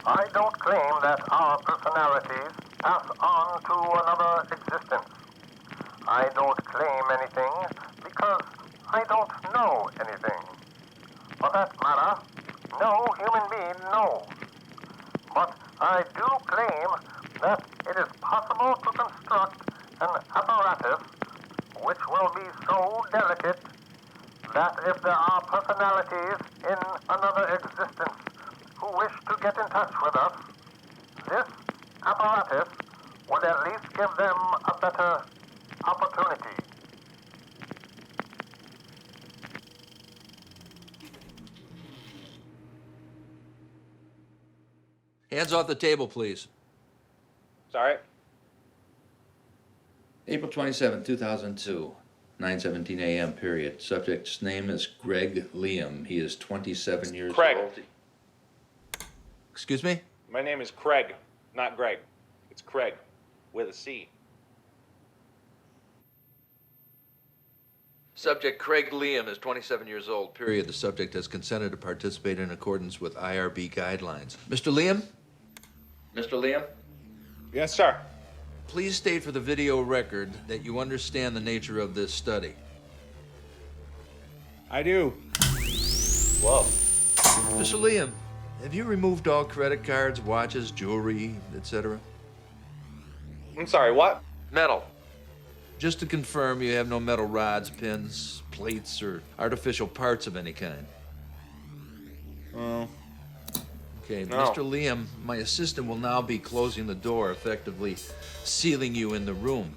I don't claim that our personalities pass on to another existence. I don't claim anything because I don't know anything. For that matter, no human being knows. But I do claim that it is possible to construct an apparatus which will be so delicate that if there are personalities in another existence who wish to get in touch with us, this apparatus would at least give them a better opportunity. Hands off the table, please. Sorry. April 27, 2002, 9:17 a.m. period. Subject's name is Greg Liam. He is 27 years Craig. old. Excuse me? My name is Craig, not Greg. It's Craig, with a C. Subject Craig Liam is 27 years old, period. The subject has consented to participate in accordance with IRB guidelines. Mr. Liam? Mr. Liam? Yes, sir. Please state for the video record that you understand the nature of this study. I do. Whoa. Mr. Liam, have you removed all credit cards, watches, jewelry, etc.? I'm sorry, what? Metal. Just to confirm, you have no metal rods, pins, plates, or artificial parts of any kind. Oh. Okay, No. Mr. Liam, my assistant will now be closing the door, effectively sealing you in the room.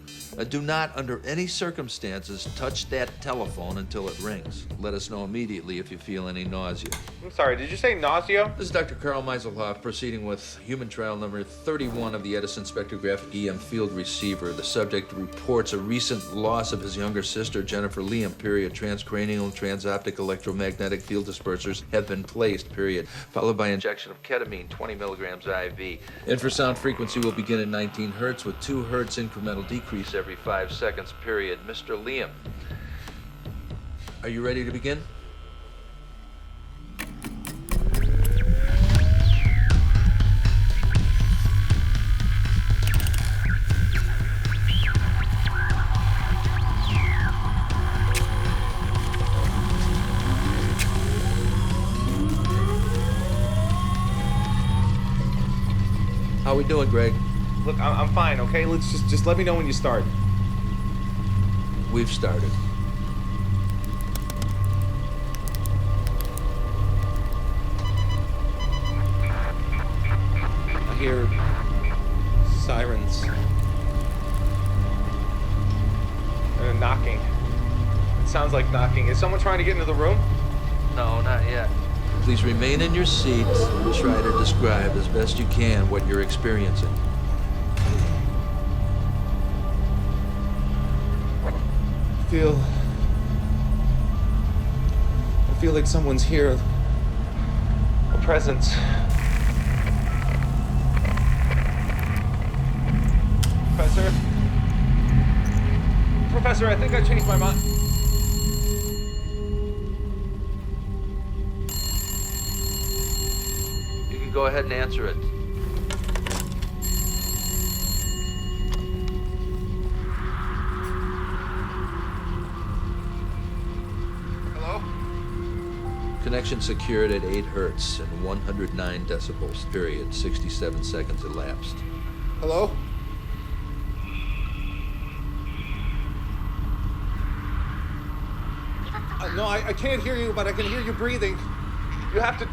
Do not, under any circumstances, touch that telephone until it rings. Let us know immediately if you feel any nausea. I'm sorry, did you say nausea? This is Dr. Carl Meiselhoff proceeding with human trial number 31 of the Edison spectrographic EM field receiver. The subject reports a recent loss of his younger sister, Jennifer Liam, period. Transcranial and transoptic electromagnetic field dispersers have been placed, period. Followed by injection of ketamine, 20 milligrams IV. Infrasound frequency will begin at 19 hertz with 2 hertz incremental decrease every 5 seconds, period. Mr. Liam, are you ready to begin? How we doing, Greg? Look, I'm fine, okay? Let's just let me know when you start. We've started. I hear sirens. And knocking. It sounds like knocking. Is someone trying to get into the room? No, not yet. Please remain in your seat and try to describe as best you can what you're experiencing. I feel like someone's here. A presence. Professor, I think I changed my mind. You can go ahead and answer it. Hello? Connection secured at 8 hertz and 109 decibels, period. 67 seconds elapsed. Hello? No, I can't hear you, but I can hear you breathing. You have to...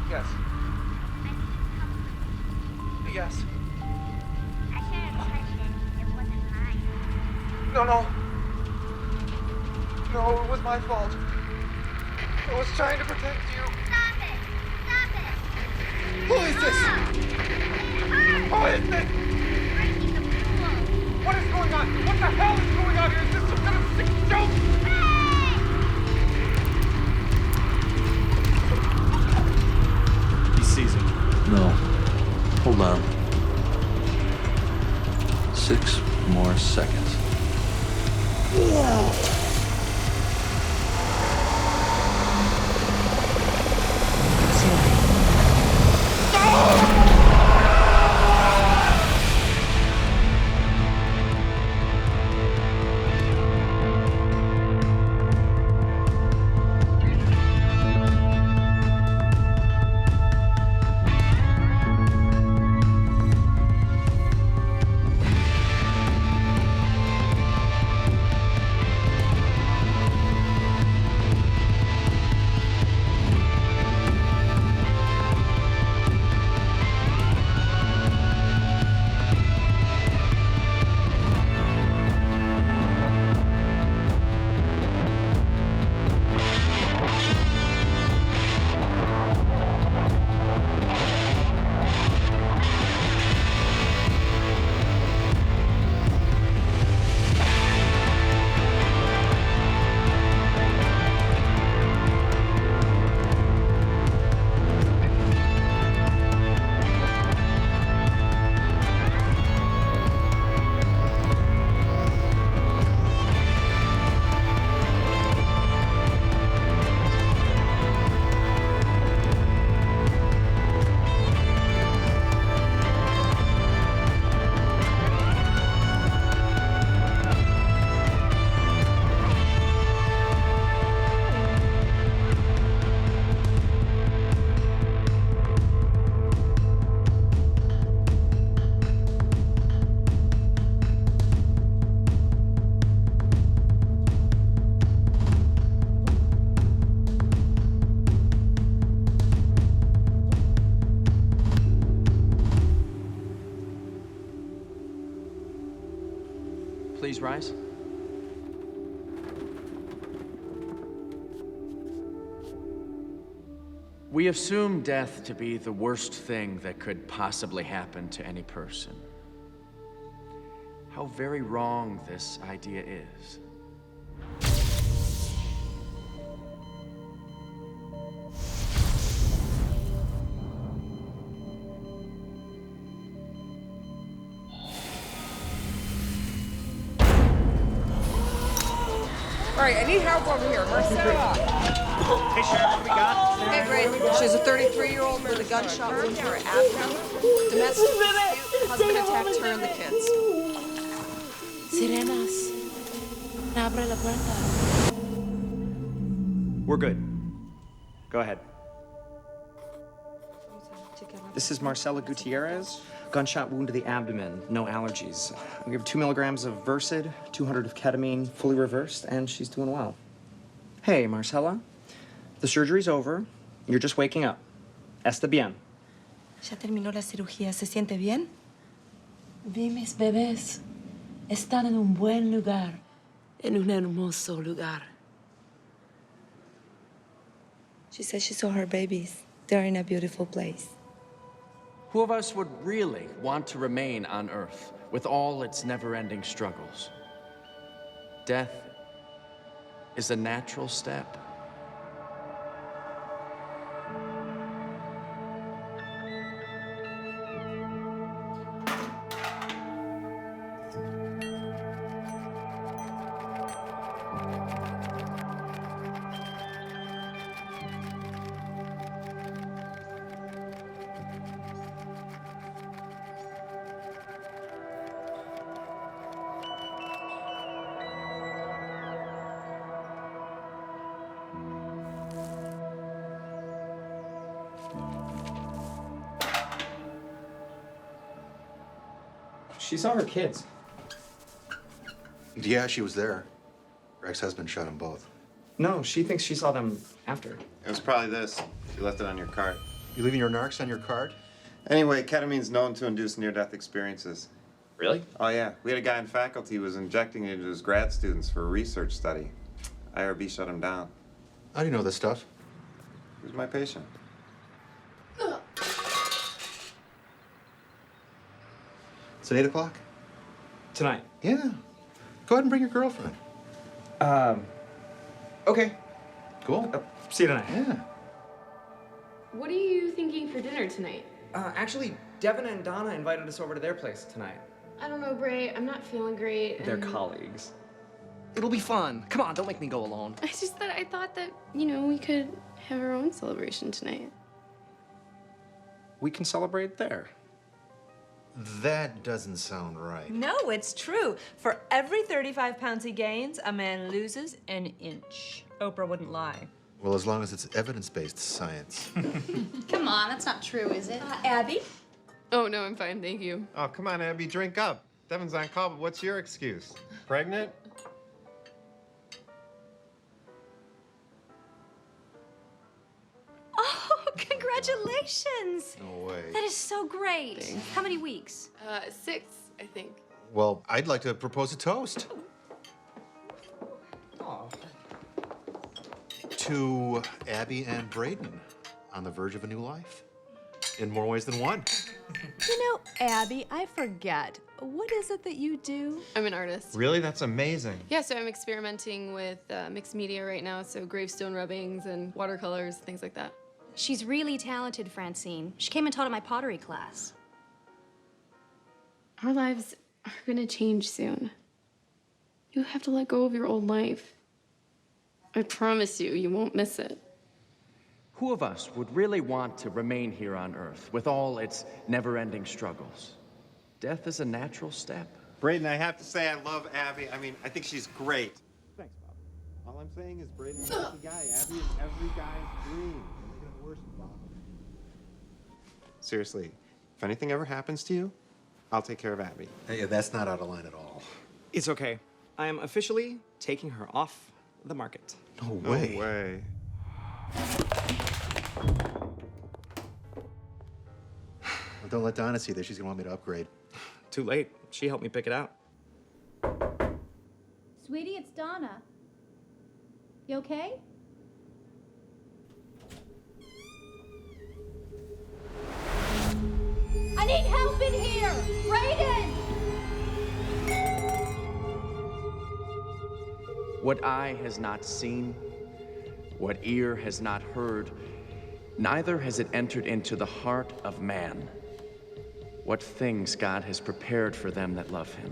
Yes. Yes. I should have touched it. It wasn't mine. No. No, it was my fault. I was trying to protect you. Stop it! Stop it! Who is this? Who is this? Breaking the pool. What is going on? What the hell is going on here? Is this some kind of sick joke? Hey! He sees it. No. Hold on. 6 more seconds. rise? We assume death to be the worst thing that could possibly happen to any person. How very wrong this idea is. All right, I need help over here. Marcella. Hey, Sheriff, what do we got? Hey, Brayden. She's a 33-year-old with a gunshot wound to her abdomen. Domestic dispute. Husband attacked her and the kids. Sirenas. Abre la puerta. We're good. Go ahead. This is Marcela Gutierrez. Gunshot wound to the abdomen, no allergies. We give 2 milligrams of Versed, 200 of ketamine, fully reversed, and she's doing well. Hey, Marcela. The surgery's over. You're just waking up. Está bien. ¿Ya terminó la cirugía? ¿Se siente bien? Vi mis bebés. Están en un buen lugar. En un hermoso lugar. She said she saw her babies. They're in a beautiful place. Who of us would really want to remain on Earth with all its never-ending struggles? Death is a natural step. She saw her kids. Yeah, she was there. Her ex-husband shot them both. No, she thinks she saw them after. It was probably this. You left it on your card. You leaving your narcs on your card? Anyway, ketamine's known to induce near-death experiences. Really? Oh, yeah. We had a guy in faculty who was injecting it into his grad students for a research study. IRB shut him down. How do you know this stuff? He was my patient. It's at 8 o'clock? Tonight. Yeah. Go ahead and bring your girlfriend. Okay. Cool. See you tonight. Yeah. What are you thinking for dinner tonight? Actually, Devin and Donna invited us over to their place tonight. I don't know, Bray. I'm not feeling great. They're colleagues. It'll be fun. Come on, don't make me go alone. I thought that, we could have our own celebration tonight. We can celebrate there. That doesn't sound right. No, it's true. For every 35 pounds he gains, a man loses an inch. Oprah wouldn't lie. Well, as long as it's evidence-based science. Come on, that's not true, is it? Abby? Oh, no, I'm fine, thank you. Oh, come on, Abby, drink up. Devin's on call, but what's your excuse? Pregnant? Oh, congratulations! No way. That is so great. Thanks. How many weeks? 6, I think. Well, I'd like to propose a toast. Oh. To Abby and Brayden on the verge of a new life. In more ways than one. You know, Abby, I forget. What is it that you do? I'm an artist. Really? That's amazing. Yeah, so I'm experimenting with mixed media right now, so gravestone rubbings and watercolors, things like that. She's really talented, Francine. She came and taught at my pottery class. Our lives are gonna change soon. You have to let go of your old life. I promise you, you won't miss it. Who of us would really want to remain here on Earth with all its never-ending struggles? Death is a natural step. Brayden, I have to say I love Abby. I mean, I think she's great. Thanks, Bob. All I'm saying is Brayden's a lucky guy. Abby is every guy's dream. You're making it worse, Bob. Seriously, if anything ever happens to you, I'll take care of Abby. Hey, that's not out of line at all. It's okay. I am officially taking her off the market. No way. No way. Well, don't let Donna see this. She's gonna want me to upgrade. Too late. She helped me pick it out. Sweetie, it's Donna. You okay? I need help in here! Brayden! What eye has not seen, what ear has not heard, neither has it entered into the heart of man, what things God has prepared for them that love him.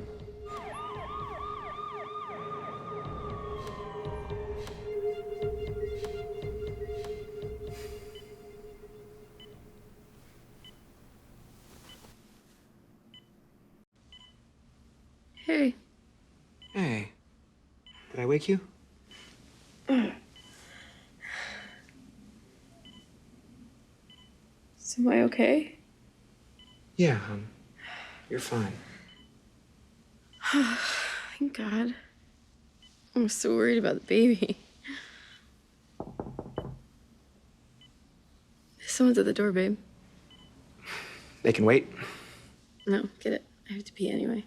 Hey. Hey. Did I wake you? So am I okay? Yeah, hon. You're fine. Thank God. I was so worried about the baby. Someone's at the door, babe. They can wait. No, get it. I have to pee anyway.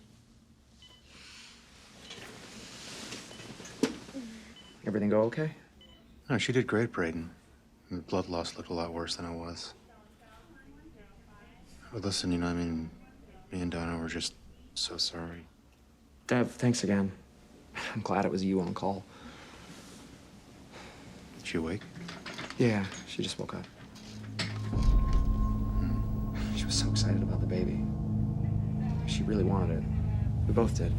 Everything go okay? No, she did great, Brayden. The blood loss looked a lot worse than it was. But listen, you know, I mean, me and Donna were just so sorry. Dev, thanks again. I'm glad it was you on call. Did she awake? Yeah, she just woke up. She was so excited about the baby. She really wanted it. We both did.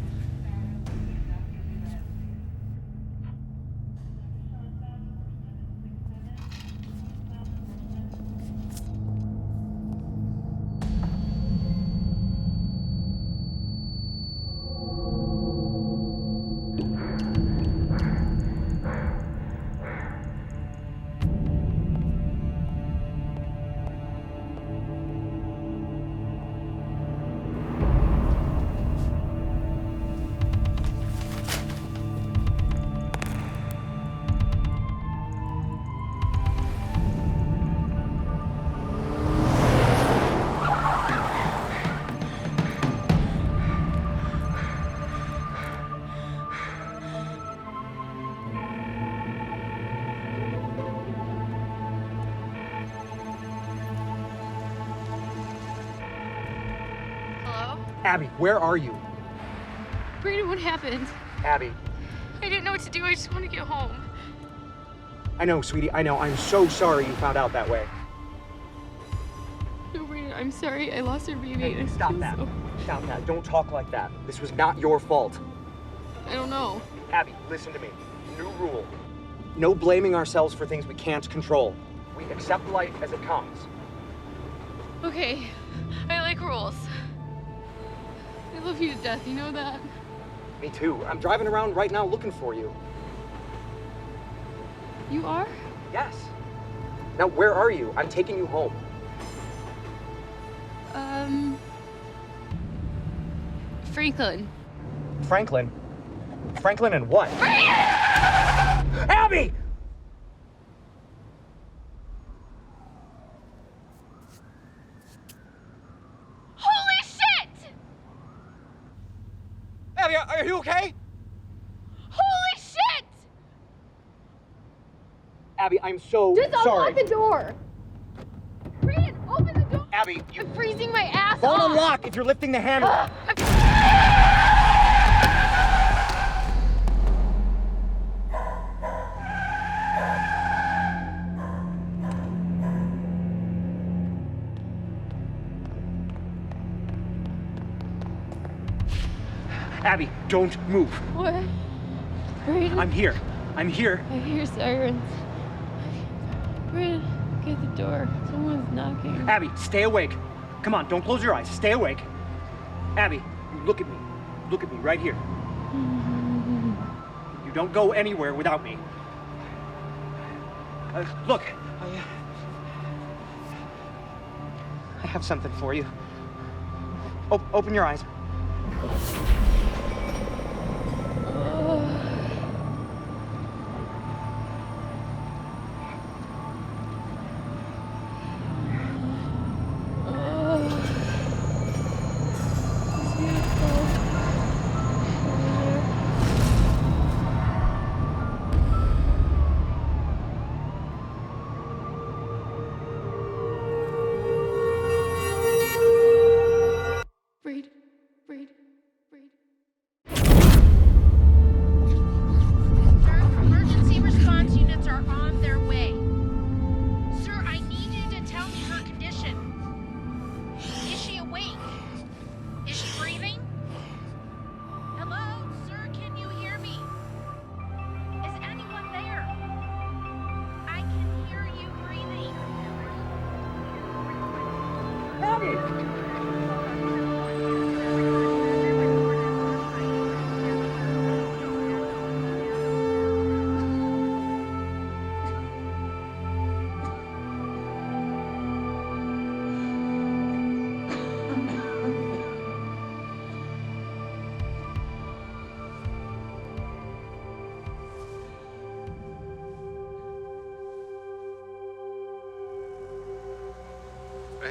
Abby, where are you? Brayden, what happened? Abby. I didn't know what to do. I just want to get home. I know, sweetie, I know. I'm so sorry you found out that way. No, Brayden, I'm sorry. I lost our baby. Hey, stop that. Stop that. Don't talk like that. This was not your fault. I don't know. Abby, listen to me. New rule. No blaming ourselves for things we can't control. We accept life as it comes. Okay. I like rules. I love you to death, you know that? Me too. I'm driving around right now looking for you. You are? Yes. Now, where are you? I'm taking you home. Franklin. Franklin? Franklin and what? Abby! Holy shit! Abby, are you okay? Holy shit! Abby, I'm so Just sorry. unlock the door! Brayden, open the door! Abby, I'm freezing my ass won't off! unlock if you're lifting the handle. Abby, don't move. What? Brayden? I'm here. I'm here. I hear sirens. Brayden, get the door. Someone's knocking. Abby, stay awake. Come on, don't close your eyes. Stay awake. Abby, look at me. Look at me right here. You don't go anywhere without me. Look, I have something for you. Open your eyes.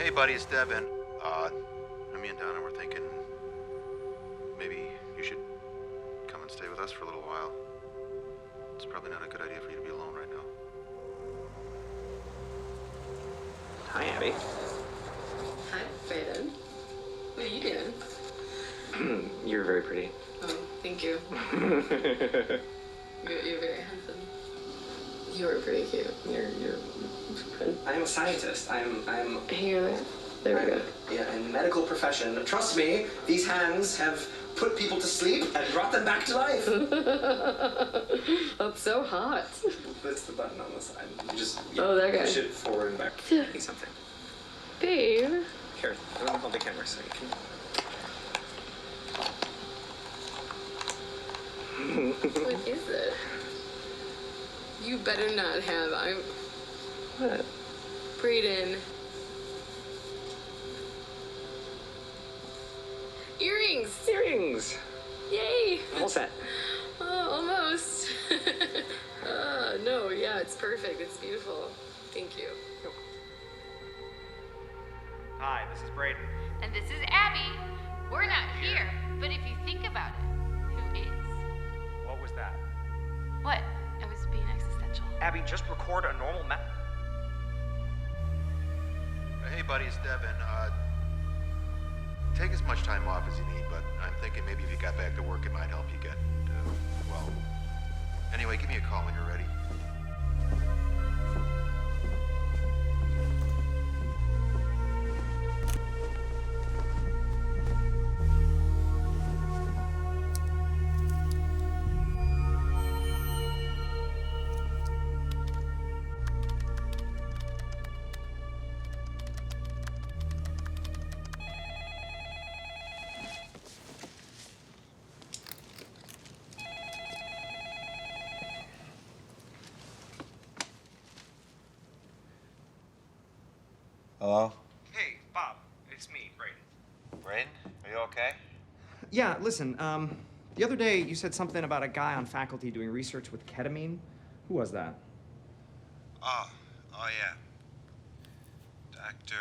Hey, buddy, it's Devin. Me and Donna were thinking maybe you should come and stay with us for a little while. It's probably not a good idea for you to be alone right now. Hi, Abby. Hi, Brayden. What are you doing? You're very pretty. Oh, thank you. You're very handsome. You're pretty cute. You're. I'm a scientist. I'm. Here, there we go. Yeah, in the medical profession. Trust me, these hands have put people to sleep and brought them back to life. That's so hot. That's the button on the side. You just Oh, that guy. push it forward and back. Need something. Babe. Here, I'm gonna hold the camera so you can. What is it? You better not have. What? Brayden. Earrings! Earrings! Yay! All set. Oh, almost. No, yeah, it's perfect. It's beautiful. Thank you. Hi, this is Brayden. And this is Abby. We're not here, but if you think about it, who is? What was that? What? I was being existential. Abby, just record a normal Hey, buddy, it's Devin. Take as much time off as you need, but I'm thinking maybe if you got back to work, it might help you get, well. Anyway, give me a call when you're ready. Hello? Hey, Bob. It's me, Brayden. Brayden, are you okay? Yeah, listen, the other day you said something about a guy on faculty doing research with ketamine. Who was that? Oh yeah. Dr.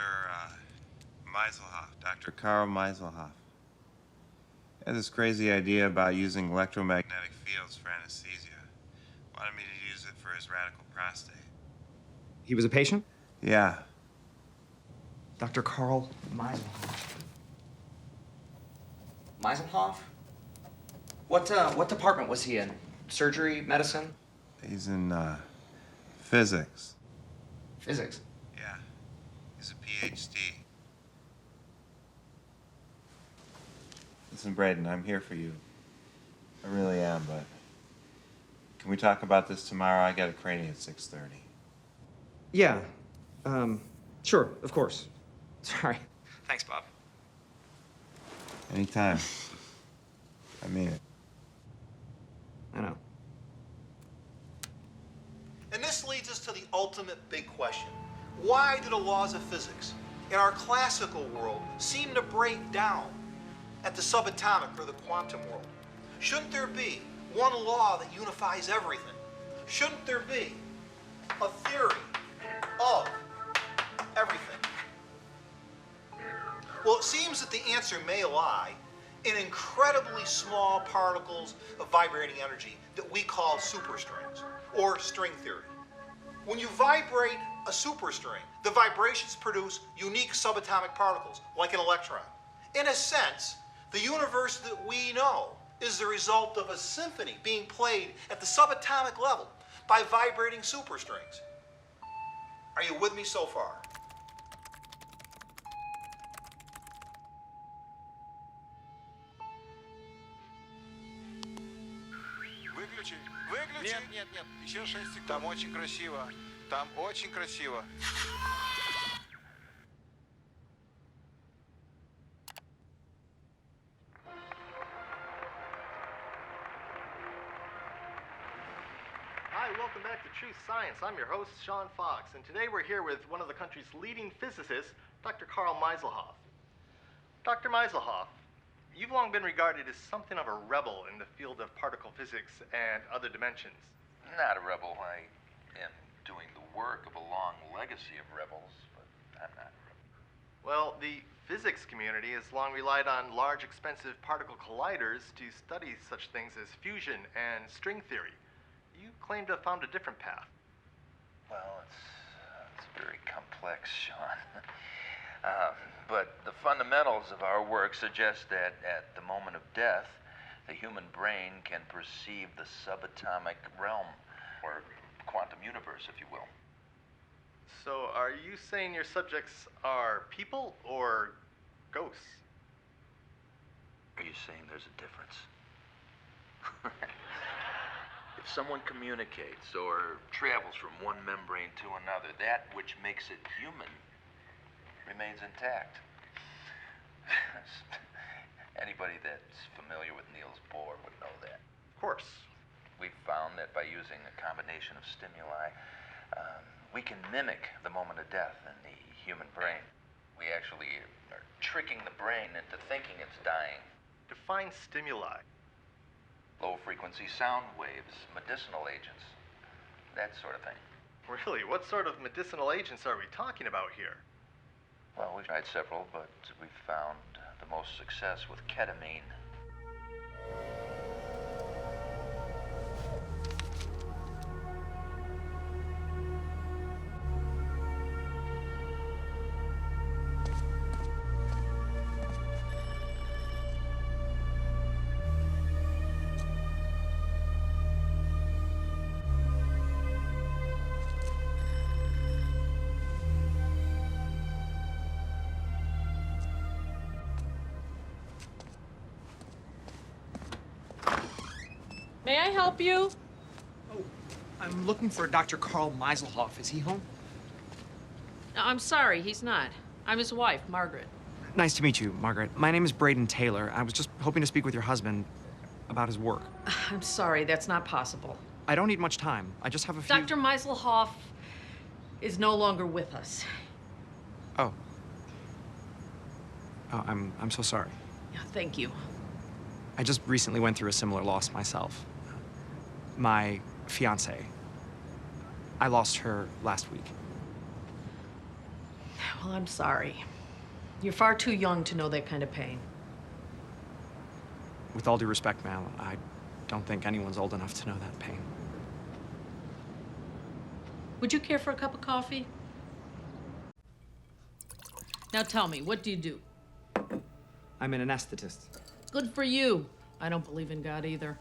Meiselhoff. Dr. Karl Meiselhoff. He had this crazy idea about using electromagnetic fields for anesthesia. Wanted me to use it for his radical prostate. He was a patient? Yeah. Dr. Karl Meiselhoff. Meiselhoff? What department was he in? Surgery, medicine? He's in, physics. Physics? Yeah. He's a PhD. Listen, Brayden, I'm here for you. I really am, but can we talk about this tomorrow? I got a training at 6:30. Yeah. Sure, of course. Sorry. Thanks, Bob. Anytime. I mean it. I know. And this leads us to the ultimate big question. Why do the laws of physics in our classical world seem to break down at the subatomic or the quantum world? Shouldn't there be one law that unifies everything? Shouldn't there be a theory of everything? Well, it seems that the answer may lie in incredibly small particles of vibrating energy that we call superstrings, or string theory. When you vibrate a superstring, the vibrations produce unique subatomic particles, like an electron. In a sense, the universe that we know is the result of a symphony being played at the subatomic level by vibrating superstrings. Are you with me so far? Выключи. Нет. Еще 6 секунд. Там очень красиво. Там очень красиво. welcome back to True Science. I'm your host, Sean Fox, and today we're here with one of the country's leading physicists, Dr. Carl Meiselhoff. Dr. Meiselhoff, you've long been regarded as something of a rebel in the field of particle physics and other dimensions. Not a rebel. I am doing the work of a long legacy of rebels, but I'm not a rebel. Well, the physics community has long relied on large, expensive particle colliders to study such things as fusion and string theory. You claim to have found a different path. Well, it's very complex, Sean. But the fundamentals of our work suggest that at the moment of death, the human brain can perceive the subatomic realm, or quantum universe, if you will. So are you saying your subjects are people or ghosts? Are you saying there's a difference? If someone communicates or travels from one membrane to another, that which makes it human remains intact. Anybody that's familiar with Niels Bohr would know that. Of course. We've found that by using a combination of stimuli, we can mimic the moment of death in the human brain. We actually are tricking the brain into thinking it's dying. Define stimuli. Low-frequency sound waves, medicinal agents, that sort of thing. Really? What sort of medicinal agents are we talking about here? Well, we've tried several, but we've found the most success with ketamine. May I help you? I'm looking for Dr. Carl Meiselhoff. Is he home? No, I'm sorry, he's not. I'm his wife, Margaret. Nice to meet you, Margaret. My name is Brayden Taylor. I was just hoping to speak with your husband about his work. I'm sorry, that's not possible. I don't need much time. I just have a few... Dr. Meiselhoff is no longer with us. Oh. Oh, I'm so sorry. Yeah, thank you. I just recently went through a similar loss myself. My fiancée. I lost her last week. Well, I'm sorry. You're far too young to know that kind of pain. With all due respect, ma'am, I don't think anyone's old enough to know that pain. Would you care for a cup of coffee? Now tell me, what do you do? I'm an anesthetist. Good for you. I don't believe in God either.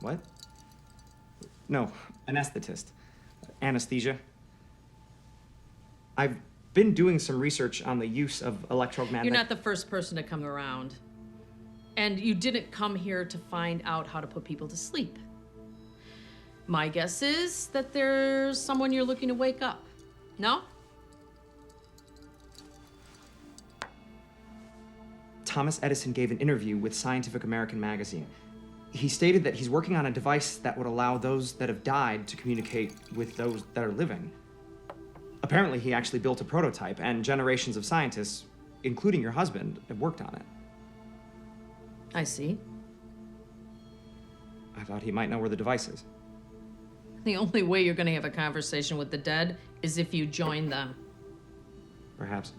What? No, anesthetist. Anesthesia. I've been doing some research on the use of electromagnetic... You're not the first person to come around. And you didn't come here to find out how to put people to sleep. My guess is that there's someone you're looking to wake up. No? Thomas Edison gave an interview with Scientific American magazine. He stated that he's working on a device that would allow those that have died to communicate with those that are living. Apparently, he actually built a prototype, and generations of scientists, including your husband, have worked on it. I see. I thought he might know where the device is. The only way you're going to have a conversation with the dead is if you join them. Perhaps.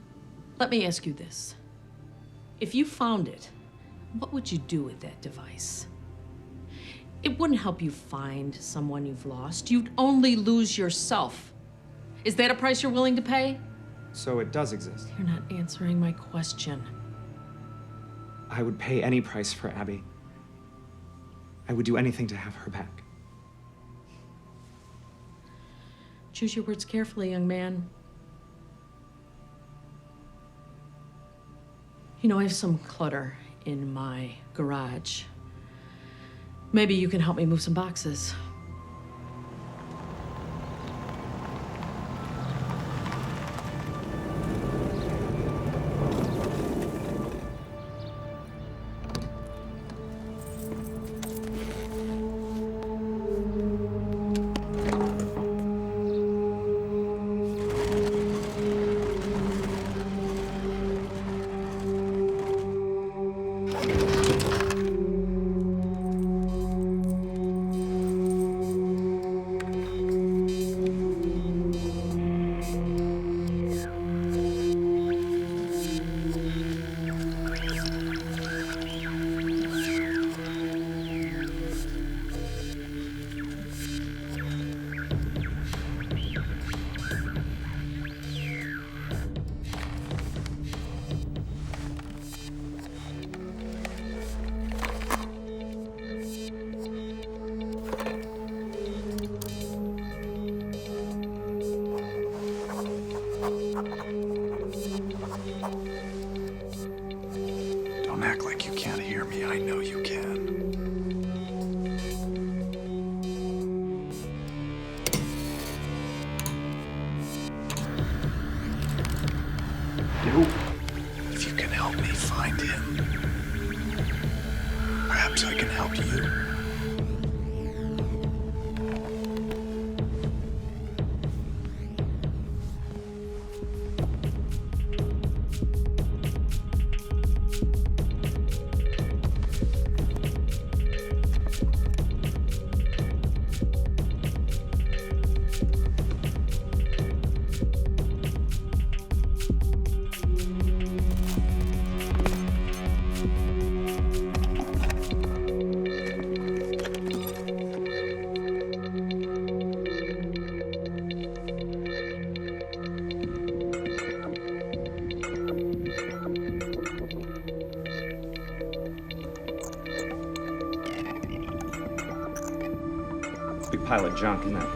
Let me ask you this. If you found it, what would you do with that device? It wouldn't help you find someone you've lost. You'd only lose yourself. Is that a price you're willing to pay? So it does exist. You're not answering my question. I would pay any price for Abby. I would do anything to have her back. Choose your words carefully, young man. You know, I have some clutter in my garage. Maybe you can help me move some boxes. Don't act like you can't hear me. I know you can. If you can help me find him, perhaps I can help you. Big pile of junk, isn't it?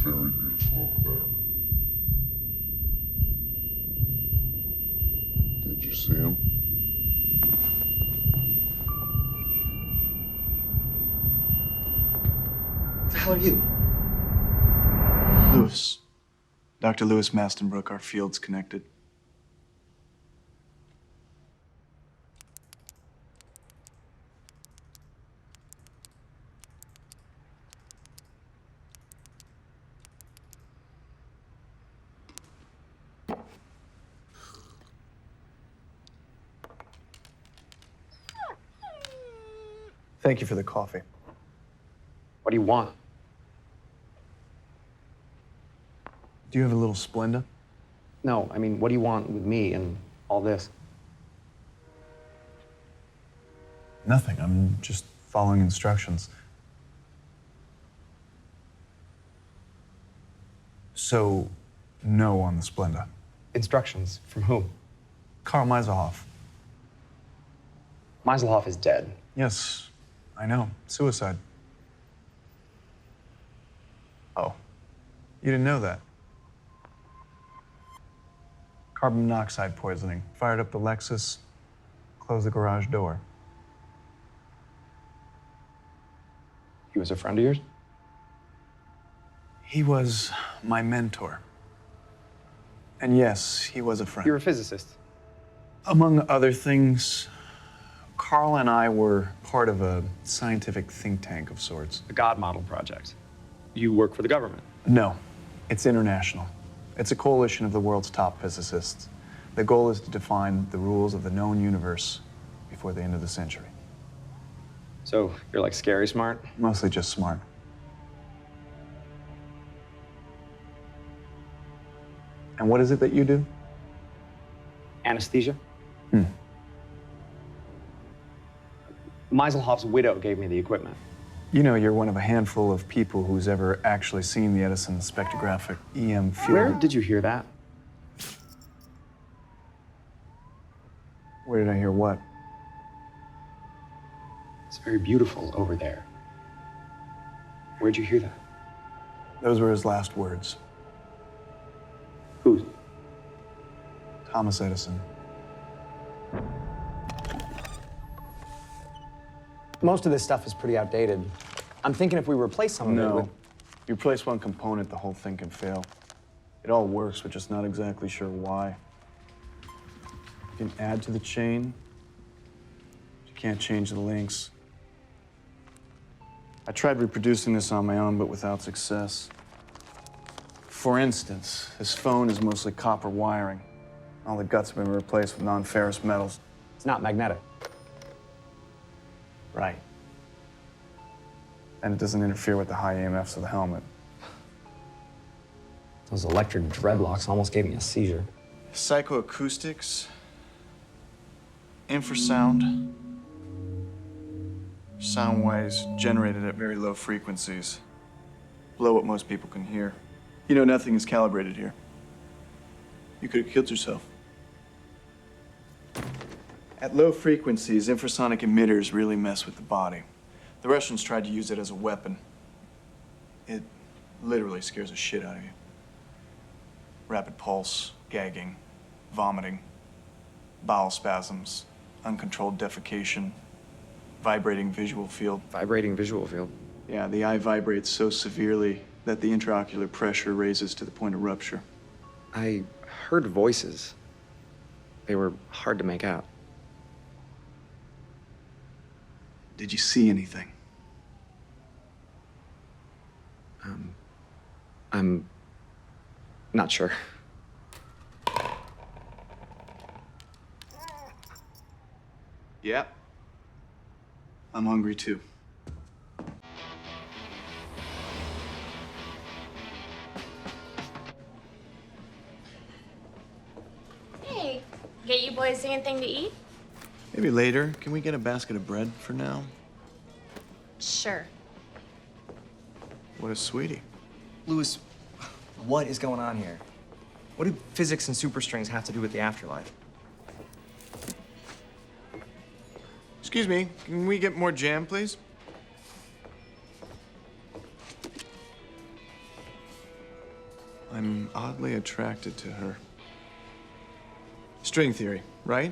Very beautiful over there. Did you see him? What the hell are you? Lewis. Dr. Lewis Mastenbrook, our field's connected. Thank you for the coffee. What do you want? Do you have a little Splenda? No, I mean, what do you want with me and all this? Nothing. I'm just following instructions. So, no on the Splenda. Instructions? From whom? Karl Meiselhoff. Meiselhoff is dead. Yes, I know. Suicide. Oh, you didn't know that? Carbon monoxide poisoning. Fired up the Lexus, closed the garage door. He was a friend of yours? He was my mentor. And yes, he was a friend. You're a physicist. Among other things, Carl and I were part of a scientific think tank of sorts. The God Model Project. You work for the government? No, it's international. It's a coalition of the world's top physicists. The goal is to define the rules of the known universe before the end of the century. So you're like scary smart? Mostly just smart. And what is it that you do? Anesthesia? Meiselhoff's widow gave me the equipment. You know, you're one of a handful of people who's ever actually seen the Edison spectrographic EM field. Where did you hear that? Where did I hear what? It's very beautiful over there. Where'd you hear that? Those were his last words. Whose? Thomas Edison. Most of this stuff is pretty outdated. I'm thinking if we replace some of it with... You replace one component, the whole thing can fail. It all works, we're just not exactly sure why. You can add to the chain, but you can't change the links. I tried reproducing this on my own, but without success. For instance, this phone is mostly copper wiring. All the guts have been replaced with non-ferrous metals. It's not magnetic. Right. And it doesn't interfere with the high EMFs of the helmet. Those electric dreadlocks almost gave me a seizure. Psychoacoustics, infrasound, sound waves generated at very low frequencies, below what most people can hear. You know, nothing is calibrated here. You could have killed yourself. At low frequencies, infrasonic emitters really mess with the body. The Russians tried to use it as a weapon. It literally scares the shit out of you. Rapid pulse, gagging, vomiting, bowel spasms, uncontrolled defecation, vibrating visual field. Vibrating visual field? Yeah, the eye vibrates so severely that the intraocular pressure raises to the point of rupture. I heard voices. They were hard to make out. Did you see anything? I'm not sure. Yeah. I'm hungry too. Hey, get you boys anything to eat? Maybe later. Can we get a basket of bread for now? Sure. What a sweetie. Louis, what is going on here? What do physics and superstrings have to do with the afterlife? Excuse me, can we get more jam, please? I'm oddly attracted to her. String theory, right?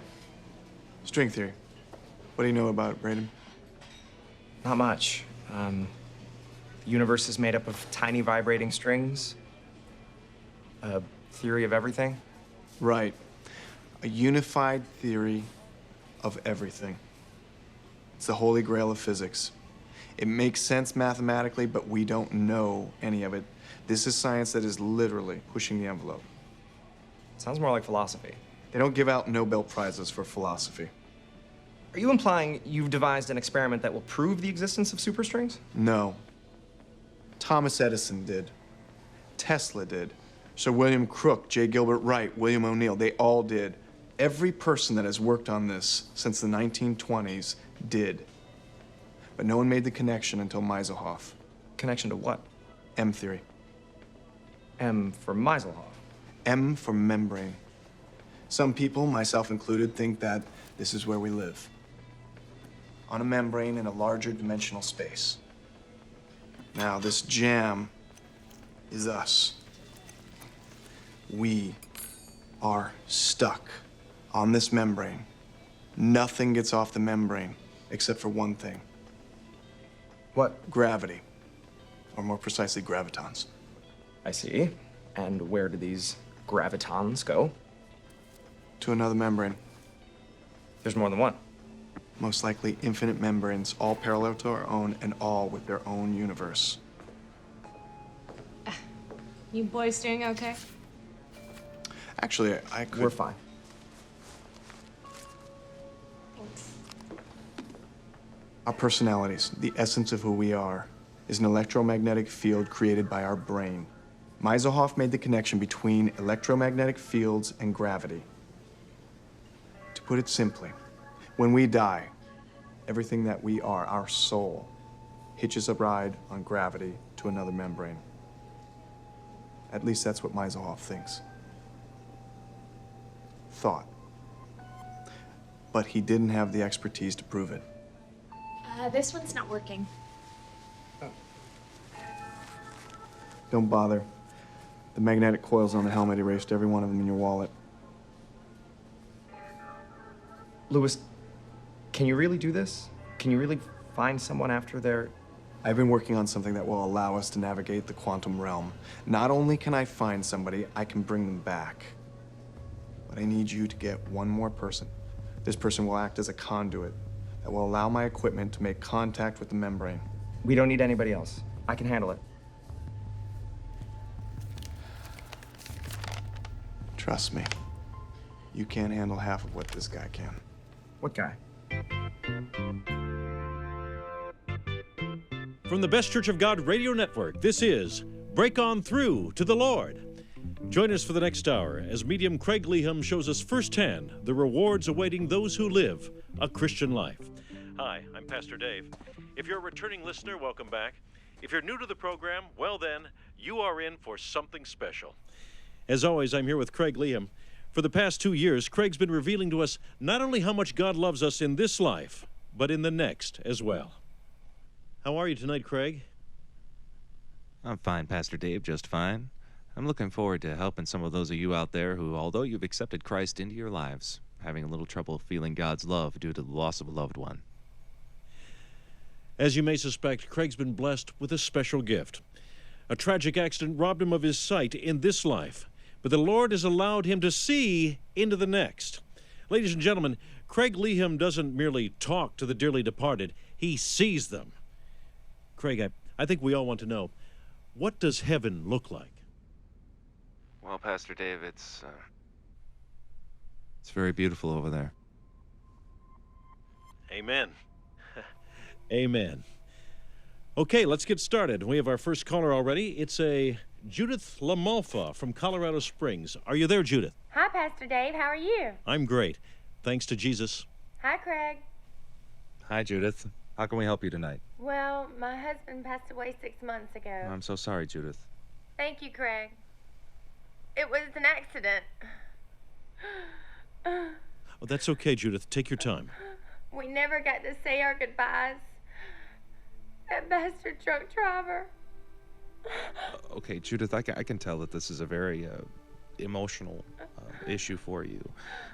String theory. What do you know about it, Brayden? Not much. The universe is made up of tiny vibrating strings. A theory of everything. Right. A unified theory of everything. It's the holy grail of physics. It makes sense mathematically, but we don't know any of it. This is science that is literally pushing the envelope. Sounds more like philosophy. They don't give out Nobel Prizes for philosophy. Are you implying you've devised an experiment that will prove the existence of superstrings? No. Thomas Edison did. Tesla did. Sir William Crook, J. Gilbert Wright, William O'Neill, they all did. Every person that has worked on this since the 1920s did. But no one made the connection until Meiselhoff. Connection to what? M theory. M for Meiselhoff. M for membrane. Some people, myself included, think that this is where we live. On a membrane in a larger dimensional space. Now, this jam is us. We are stuck on this membrane. Nothing gets off the membrane except for one thing. What? Gravity. Or more precisely, gravitons. I see. And where do these gravitons go? To another membrane. There's more than one. Most likely infinite membranes, all parallel to our own and all with their own universe. You boys doing okay? Actually, I could... We're fine. Thanks. Our personalities, the essence of who we are, is an electromagnetic field created by our brain. Meiselhoff made the connection between electromagnetic fields and gravity. To put it simply, when we die, everything that we are, our soul, hitches a ride on gravity to another membrane. At least that's what Meiselhoff thinks. Thought. But he didn't have the expertise to prove it. This one's not working. Don't bother. The magnetic coils on the helmet erased every one of them in your wallet. Louis, can you really do this? Can you really find someone after they're... I've been working on something that will allow us to navigate the quantum realm. Not only can I find somebody, I can bring them back. But I need you to get one more person. This person will act as a conduit that will allow my equipment to make contact with the membrane. We don't need anybody else. I can handle it. Trust me. You can't handle half of what this guy can. What guy? From the Best Church of God Radio Network, this is Break On Through to the Lord. Join us for the next hour as medium Craig Leham shows us firsthand the rewards awaiting those who live a Christian life. Hi, I'm Pastor Dave. If you're a returning listener, welcome back. If you're new to the program, well then, you are in for something special. As always, I'm here with Craig Leham. For the past 2 years, Craig's been revealing to us not only how much God loves us in this life, but in the next as well. How are you tonight, Craig? I'm fine, Pastor Dave, just fine. I'm looking forward to helping some of those of you out there who, although you've accepted Christ into your lives, are having a little trouble feeling God's love due to the loss of a loved one. As you may suspect, Craig's been blessed with a special gift. A tragic accident robbed him of his sight in this life, but the Lord has allowed him to see into the next. Ladies and gentlemen, Craig Leham doesn't merely talk to the dearly departed, he sees them. Craig, I think we all want to know, what does heaven look like? Well, Pastor Dave, it's very beautiful over there. Amen. Amen. Okay, let's get started. We have our first caller already. It's a Judith Lamalfa from Colorado Springs. Are you there, Judith? Hi, Pastor Dave. How are you? I'm great. Thanks to Jesus. Hi, Craig. Hi, Judith. How can we help you tonight? Well, my husband passed away 6 months ago. I'm so sorry, Judith. Thank you, Craig. It was an accident. Oh, that's okay, Judith. Take your time. We never got to say our goodbyes. That bastard truck driver. Okay, Judith, I can tell that this is a very emotional issue for you.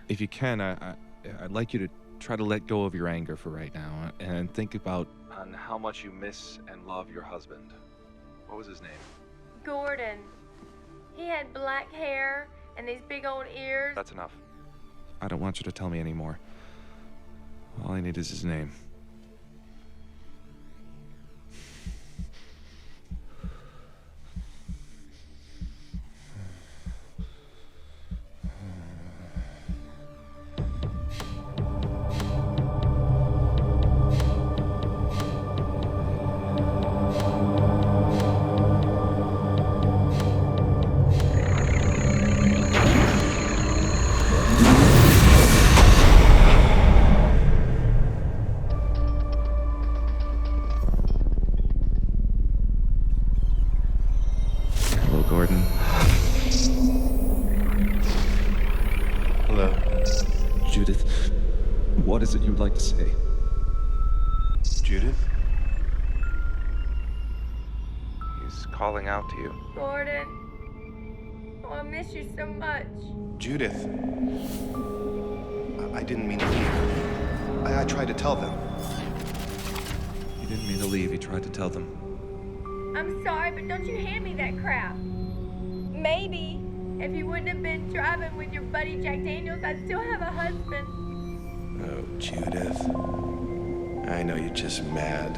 If you can, I'd like you to try to let go of your anger for right now and think about on how much you miss and love your husband. What was his name? Gordon. He had black hair and these big old ears. That's enough. I don't want you to tell me anymore. All I need is his name. Gordon. Hello. Judith, what is it you'd like to say? Judith? He's calling out to you. Gordon. Oh, I miss you so much. Judith. I didn't mean to leave. I tried to tell them. He didn't mean to leave. He tried to tell them. I'm sorry, but don't you hand me that crap. Maybe if you wouldn't have been driving with your buddy Jack Daniels, I'd still have a husband. Oh, Judith. I know you're just mad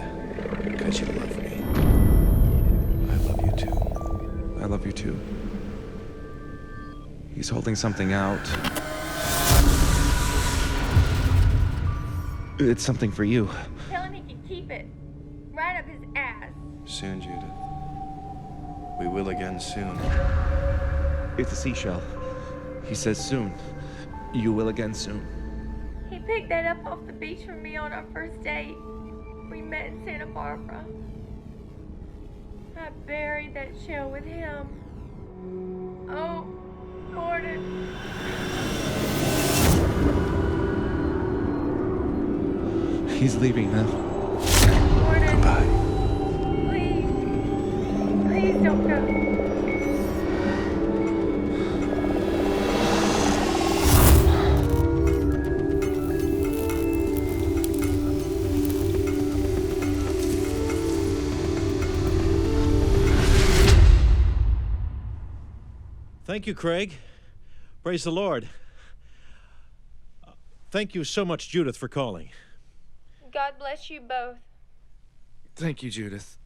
because you love me. I love you too. I love you too. He's holding something out. It's something for you. Tell him he can keep it. Right up his ass. Soon, Judith. We will again soon. It's a seashell. He says soon. You will again soon. He picked that up off the beach for me on our first date. We met in Santa Barbara. I buried that shell with him. Oh, Gordon. He's leaving now. Gordon. Goodbye. Please. Please don't go. Thank you, Craig. Praise the Lord. Thank you so much, Judith, for calling. God bless you both. Thank you, Judith.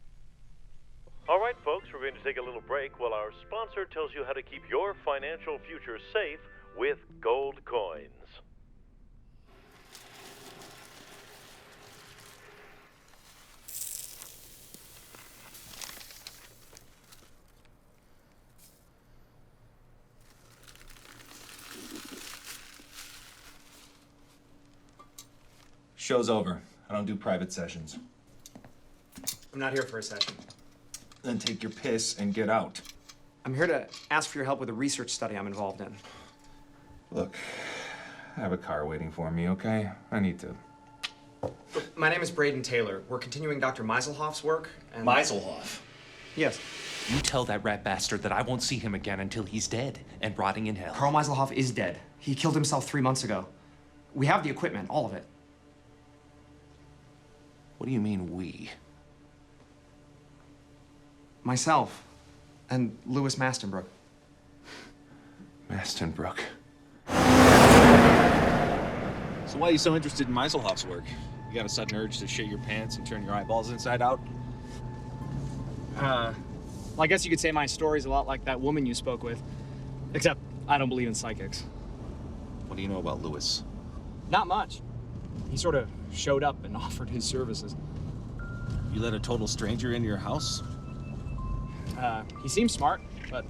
All right, folks, we're going to take a little break while our sponsor tells you how to keep your financial future safe with gold coins. Show's over. I don't do private sessions. I'm not here for a session. Then take your piss and get out. I'm here to ask for your help with a research study I'm involved in. Look, I have a car waiting for me, okay? I need to. My name is Brayden Taylor. We're continuing Dr. Meiselhoff's work, and... Meiselhoff? Yes. You tell that rat bastard that I won't see him again until he's dead and rotting in hell. Carl Meiselhoff is dead. He killed himself 3 months ago. We have the equipment, all of it. What do you mean, we? Myself and Louis Mastenbrook. Mastenbrook. So why are you so interested in Meiselhoff's work? You got a sudden urge to shit your pants and turn your eyeballs inside out? Well, I guess you could say my story's a lot like that woman you spoke with. Except I don't believe in psychics. What do you know about Louis? Not much. He sort of showed up and offered his services. You let a total stranger into your house? He seems smart, but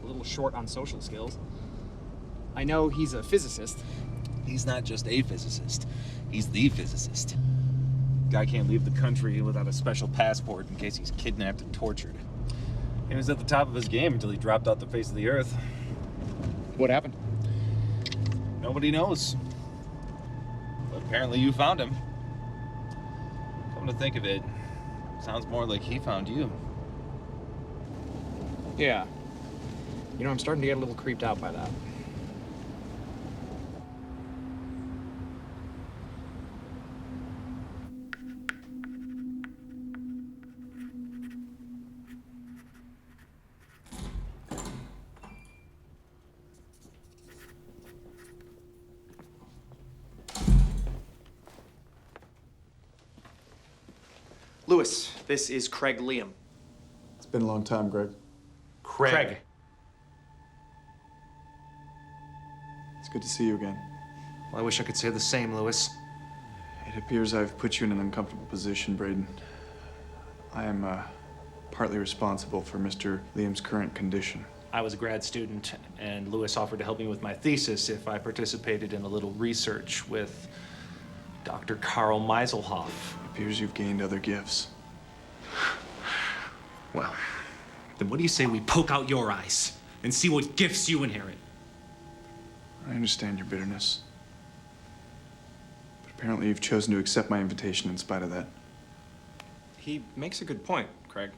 a little short on social skills. I know he's a physicist. He's not just a physicist. He's the physicist. Guy can't leave the country without a special passport in case he's kidnapped and tortured. He was at the top of his game until he dropped off the face of the earth. What happened? Nobody knows. But apparently you found him. Come to think of it, sounds more like he found you. Yeah. You know, I'm starting to get a little creeped out by that. Louis, this is Craig Liam. It's been a long time, Greg. Craig. It's good to see you again. Well, I wish I could say the same, Louis. It appears I've put you in an uncomfortable position, Brayden. I am partly responsible for Mr. Liam's current condition. I was a grad student, and Louis offered to help me with my thesis if I participated in a little research with Dr. Carl Meiselhoff. It appears you've gained other gifts. Well, then what do you say we poke out your eyes and see what gifts you inherit? I understand your bitterness. But apparently you've chosen to accept my invitation in spite of that. He makes a good point, Craig.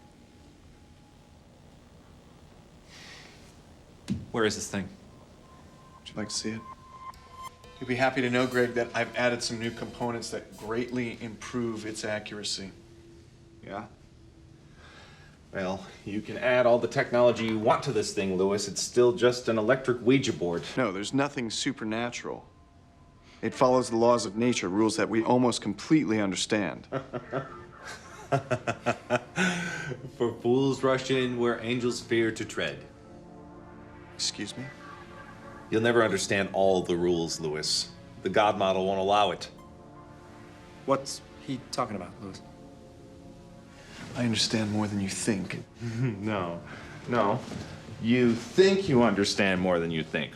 Where is this thing? Would you like to see it? You'll be happy to know, Greg, that I've added some new components that greatly improve its accuracy. Yeah? Well, you can add all the technology you want to this thing, Lewis. It's still just an electric Ouija board. No, there's nothing supernatural. It follows the laws of nature, rules that we almost completely understand. For fools rush in where angels fear to tread. Excuse me? You'll never understand all the rules, Lewis. The God model won't allow it. What's he talking about, Lewis? I understand more than you think. No. You think you understand more than you think.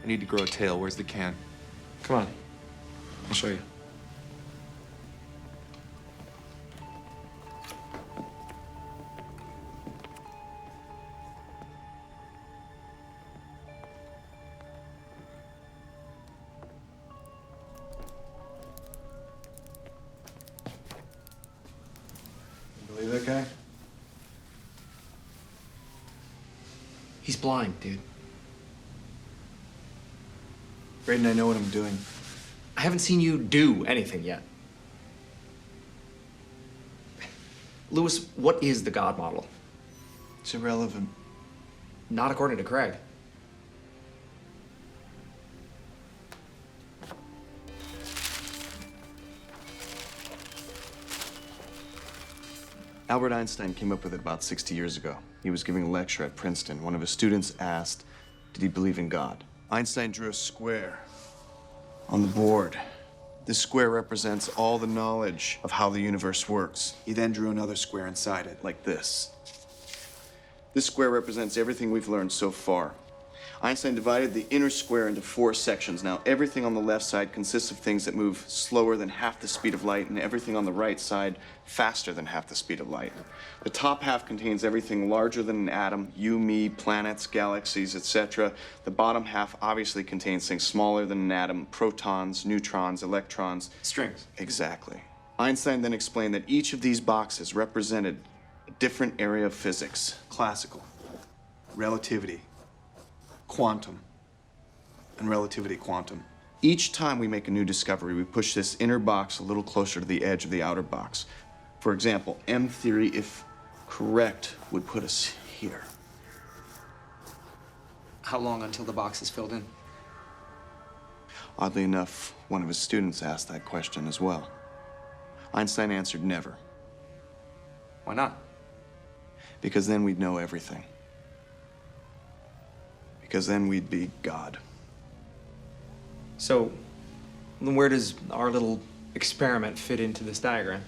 I need to grow a tail. Where's the can? Come on. I'll show you. Believe that guy? He's blind, dude. Brayden, I know what I'm doing. I haven't seen you do anything yet. Lewis, what is the God model? It's irrelevant. Not according to Craig. Albert Einstein came up with it about 60 years ago. He was giving a lecture at Princeton. One of his students asked, did he believe in God? Einstein drew a square on the board. This square represents all the knowledge of how the universe works. He then drew another square inside it, like this. This square represents everything we've learned so far. Einstein divided the inner square into 4 sections. Now, everything on the left side consists of things that move slower than half the speed of light, and everything on the right side faster than half the speed of light. The top half contains everything larger than an atom, you, me, planets, galaxies, etc. The bottom half obviously contains things smaller than an atom, protons, neutrons, electrons. Strings. Exactly. Einstein then explained that each of these boxes represented a different area of physics. Classical, relativity, quantum, and relativity quantum. Each time we make a new discovery, we push this inner box a little closer to the edge of the outer box. For example, M theory, if correct, would put us here. How long until the box is filled in? Oddly enough, one of his students asked that question as well. Einstein answered never. Why not? Because then we'd know everything. Because then we'd be God. So, then where does our little experiment fit into this diagram?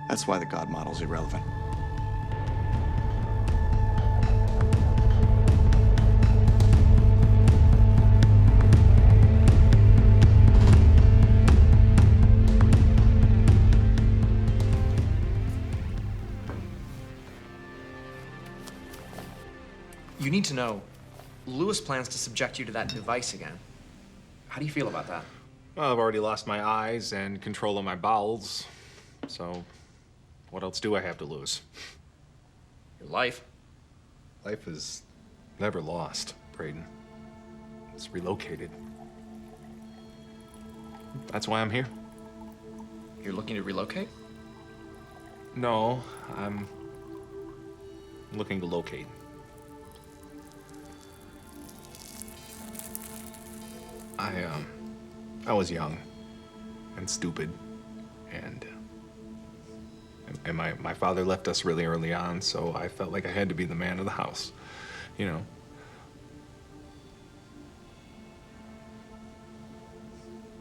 That's why the God model's irrelevant. You need to know, Lewis plans to subject you to that device again. How do you feel about that? Well, I've already lost my eyes and control of my bowels, so what else do I have to lose? Your life. Life is never lost, Brayden. It's relocated. That's why I'm here. You're looking to relocate? No, I'm looking to locate. I was young and stupid, and my father left us really early on, so I felt like I had to be the man of the house, you know.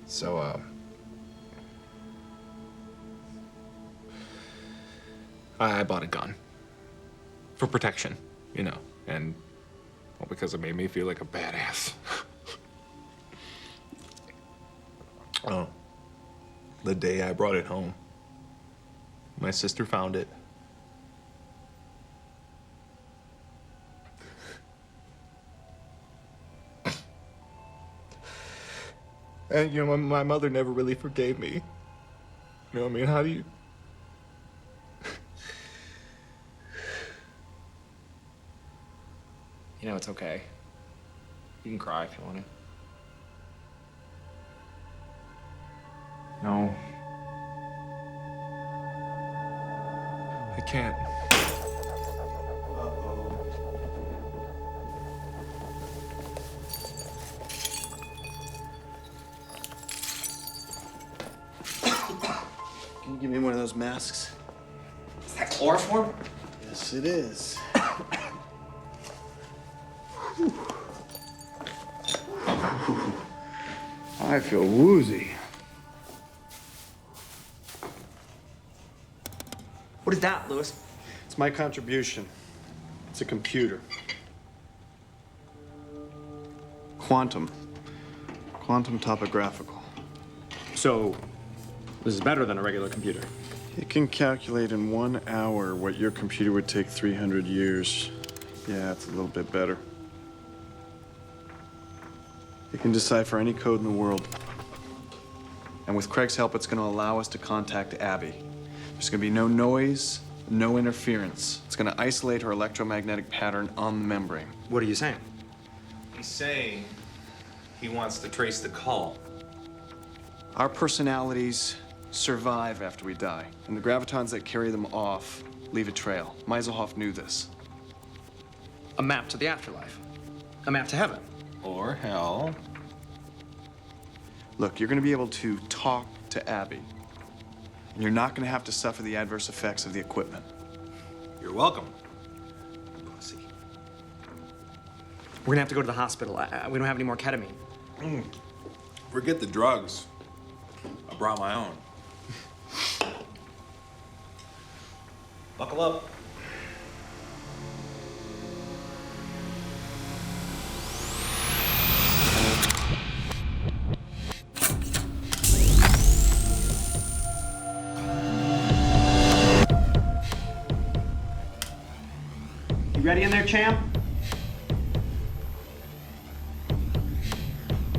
So, I bought a gun for protection, you know, and well, because it made me feel like a badass. Oh, the day I brought it home, my sister found it. And, you know, my mother never really forgave me. You know what I mean? How do you... You know, it's okay. You can cry if you want to. No. I can't. Can you give me one of those masks? Is that chloroform? Yes, it is. I feel woozy. What is that, Lewis? It's my contribution. It's a computer. Quantum. Quantum topographical. So, this is better than a regular computer. It can calculate in 1 hour what your computer would take 300 years. Yeah, it's a little bit better. It can decipher any code in the world. And with Craig's help, it's going to allow us to contact Abby. There's going to be no noise, no interference. It's going to isolate her electromagnetic pattern on the membrane. What are you saying? He's saying he wants to trace the call. Our personalities survive after we die, and the gravitons that carry them off leave a trail. Meiselhoff knew this. A map to the afterlife. A map to heaven. Or hell. Look, you're going to be able to talk to Abby, and you're not going to have to suffer the adverse effects of the equipment. You're welcome. Pussy. We're going to have to go to the hospital. We don't have any more ketamine. Forget the drugs. I brought my own. Buckle up. You ready in there, champ?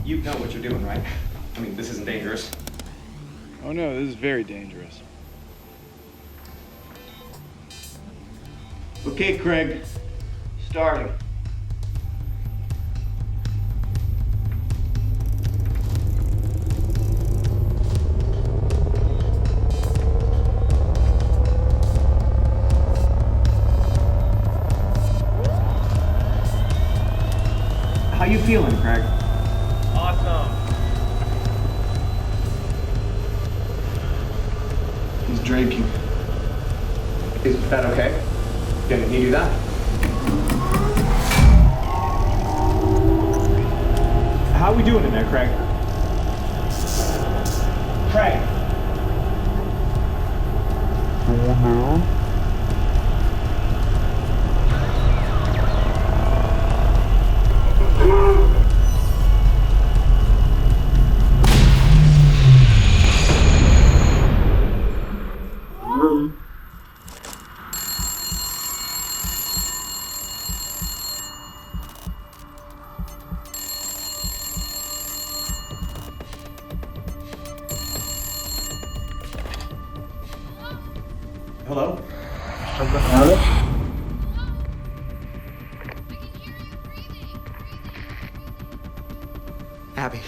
You know what you're doing, right? I mean, this isn't dangerous. Oh no, this is very dangerous. Okay, Craig. Starting. How you feeling, Craig? Awesome. He's drinking. Is that okay? Can he do that? How are we doing in there, Craig? Craig! Hello? Abby.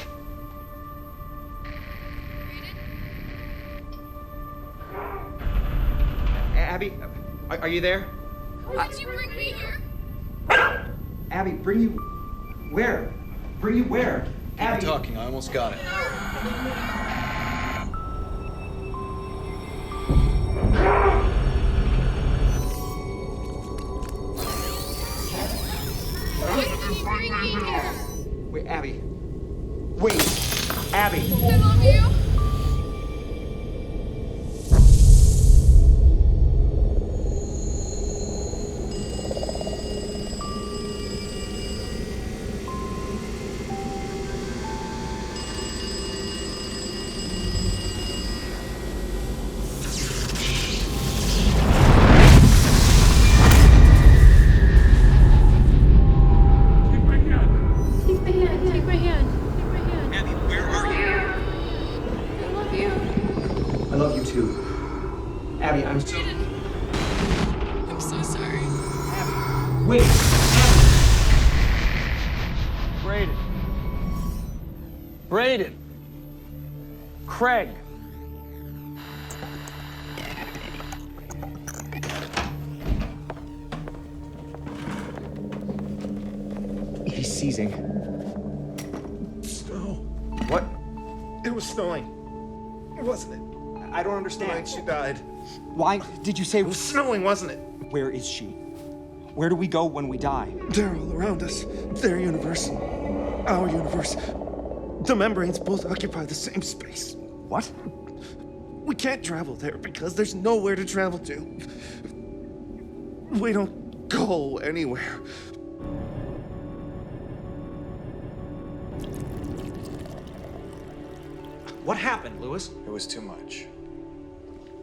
Abby, are you there? How did you bring me here? Abby, bring you where? Bring you where? Abby. Keep talking, I almost got it. Why did you bring me here? Wait, Abby. Wait, Abby. I love you. Take my hand. Take my hand. Take my hand. Abby, where are you? Wait! Brayden. Brayden. Craig. He's seizing. Snow. What? It was snowing. Wasn't it? I don't understand. Right, she died. Why did you say... It was snowing, wasn't it? Where is she? Where do we go when we die? They're all around us. Their universe. Our universe. The membranes both occupy the same space. What? We can't travel there because there's nowhere to travel to. We don't go anywhere. What happened, Lewis? It was too much.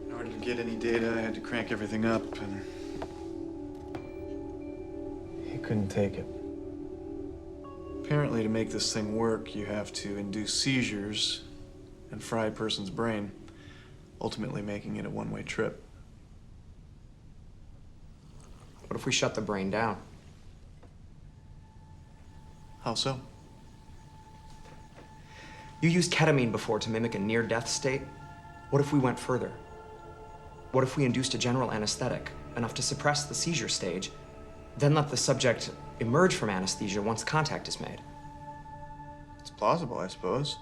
In order to get any data, I had to crank everything up, and he couldn't take it. Apparently, to make this thing work, you have to induce seizures and fry a person's brain, ultimately making it a one-way trip. What if we shut the brain down? How so? You used ketamine before to mimic a near-death state. What if we went further? What if we induced a general anesthetic, enough to suppress the seizure stage, then let the subject emerge from anesthesia once contact is made? It's plausible, I suppose.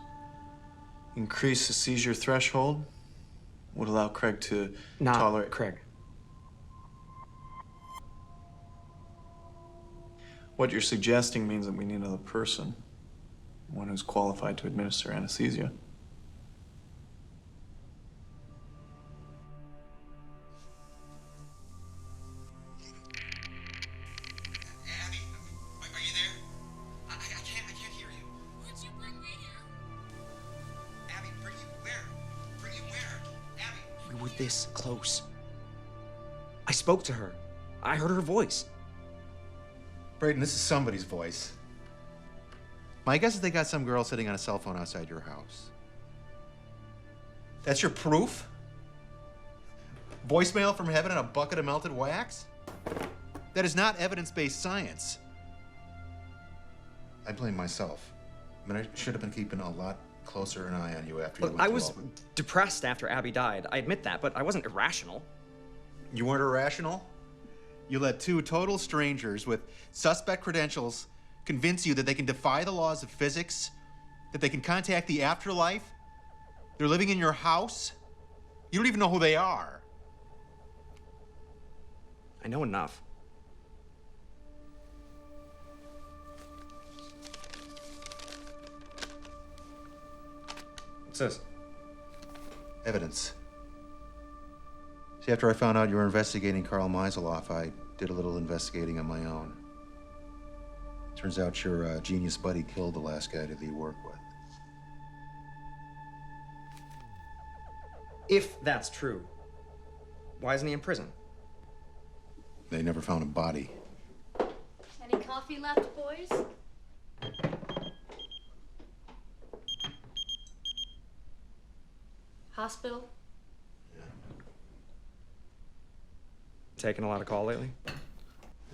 Increase the seizure threshold would allow Craig to tolerate... Craig. What you're suggesting means that we need another person. One who's qualified to administer anesthesia. We were this close. I spoke to her. I heard her voice. Brayden, this is somebody's voice. My guess is they got some girl sitting on a cell phone outside your house. That's your proof? Voicemail from heaven and a bucket of melted wax? That is not evidence-based science. I blame myself. I mean, I should have been keeping a lot closer an eye on you after you Look, went I to was Albany. depressed after Abby died. I admit that, but I wasn't irrational. You weren't irrational? You let two total strangers with suspect credentials convince you that they can defy the laws of physics, that they can contact the afterlife. They're living in your house. You don't even know who they are. I know enough. What's this? Evidence. See, after I found out you were investigating Carl Meiseloff, I did a little investigating on my own. Turns out your genius buddy killed the last guy that he worked with. If that's true, why isn't he in prison? They never found a body. Any coffee left, boys? Hospital? Taking a lot of call lately?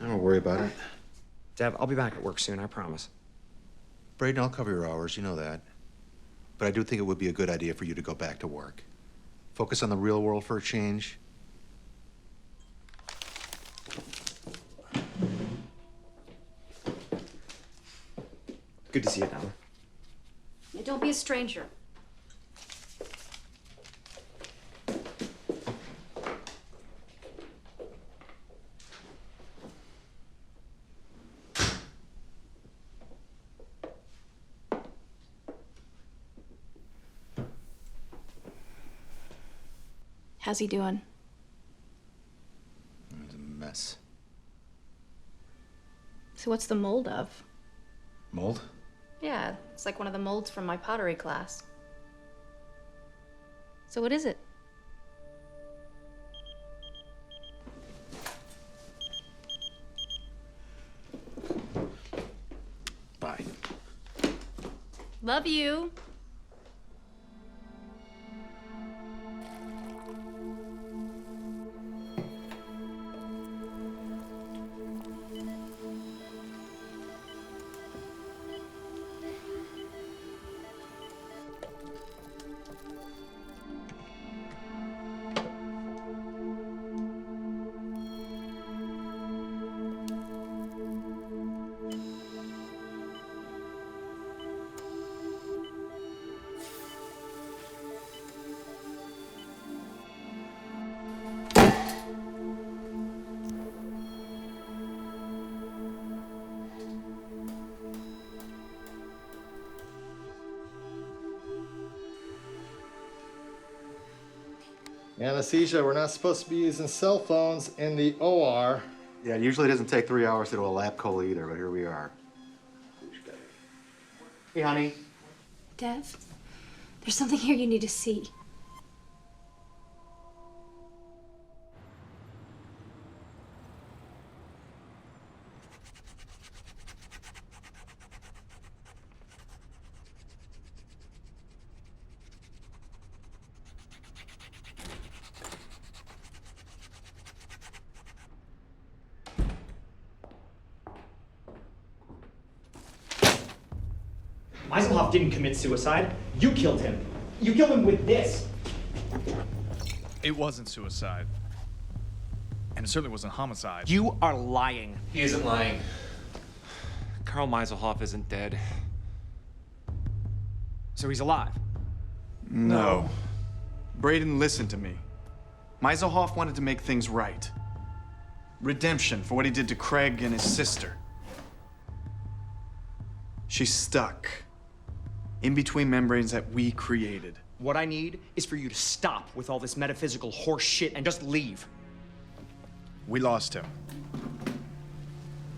I don't worry about it. Deb, I'll be back at work soon, I promise. Brayden, I'll cover your hours, you know that. But I do think it would be a good idea for you to go back to work. Focus on the real world for a change. Good to see you, Deb. Yeah, don't be a stranger. How's he doing? It's a mess. So what's the mold of? Mold? Yeah, it's like one of the molds from my pottery class. So what is it? Bye. Love you. Anesthesia, we're not supposed to be using cell phones in the OR. Yeah, it usually doesn't take 3 hours to do a lap cola either, but here we are. Hey, honey. Dev, there's something here you need to see. Meiselhoff didn't commit suicide. You killed him. You killed him with this. It wasn't suicide. And it certainly wasn't homicide. You are lying. He isn't lying. Carl Meiselhoff isn't dead. So he's alive? No. Brayden, listen to me. Meiselhoff wanted to make things right. Redemption for what he did to Craig and his sister. She's stuck in between membranes that we created. What I need is for you to stop with all this metaphysical horse shit and just leave. We lost him.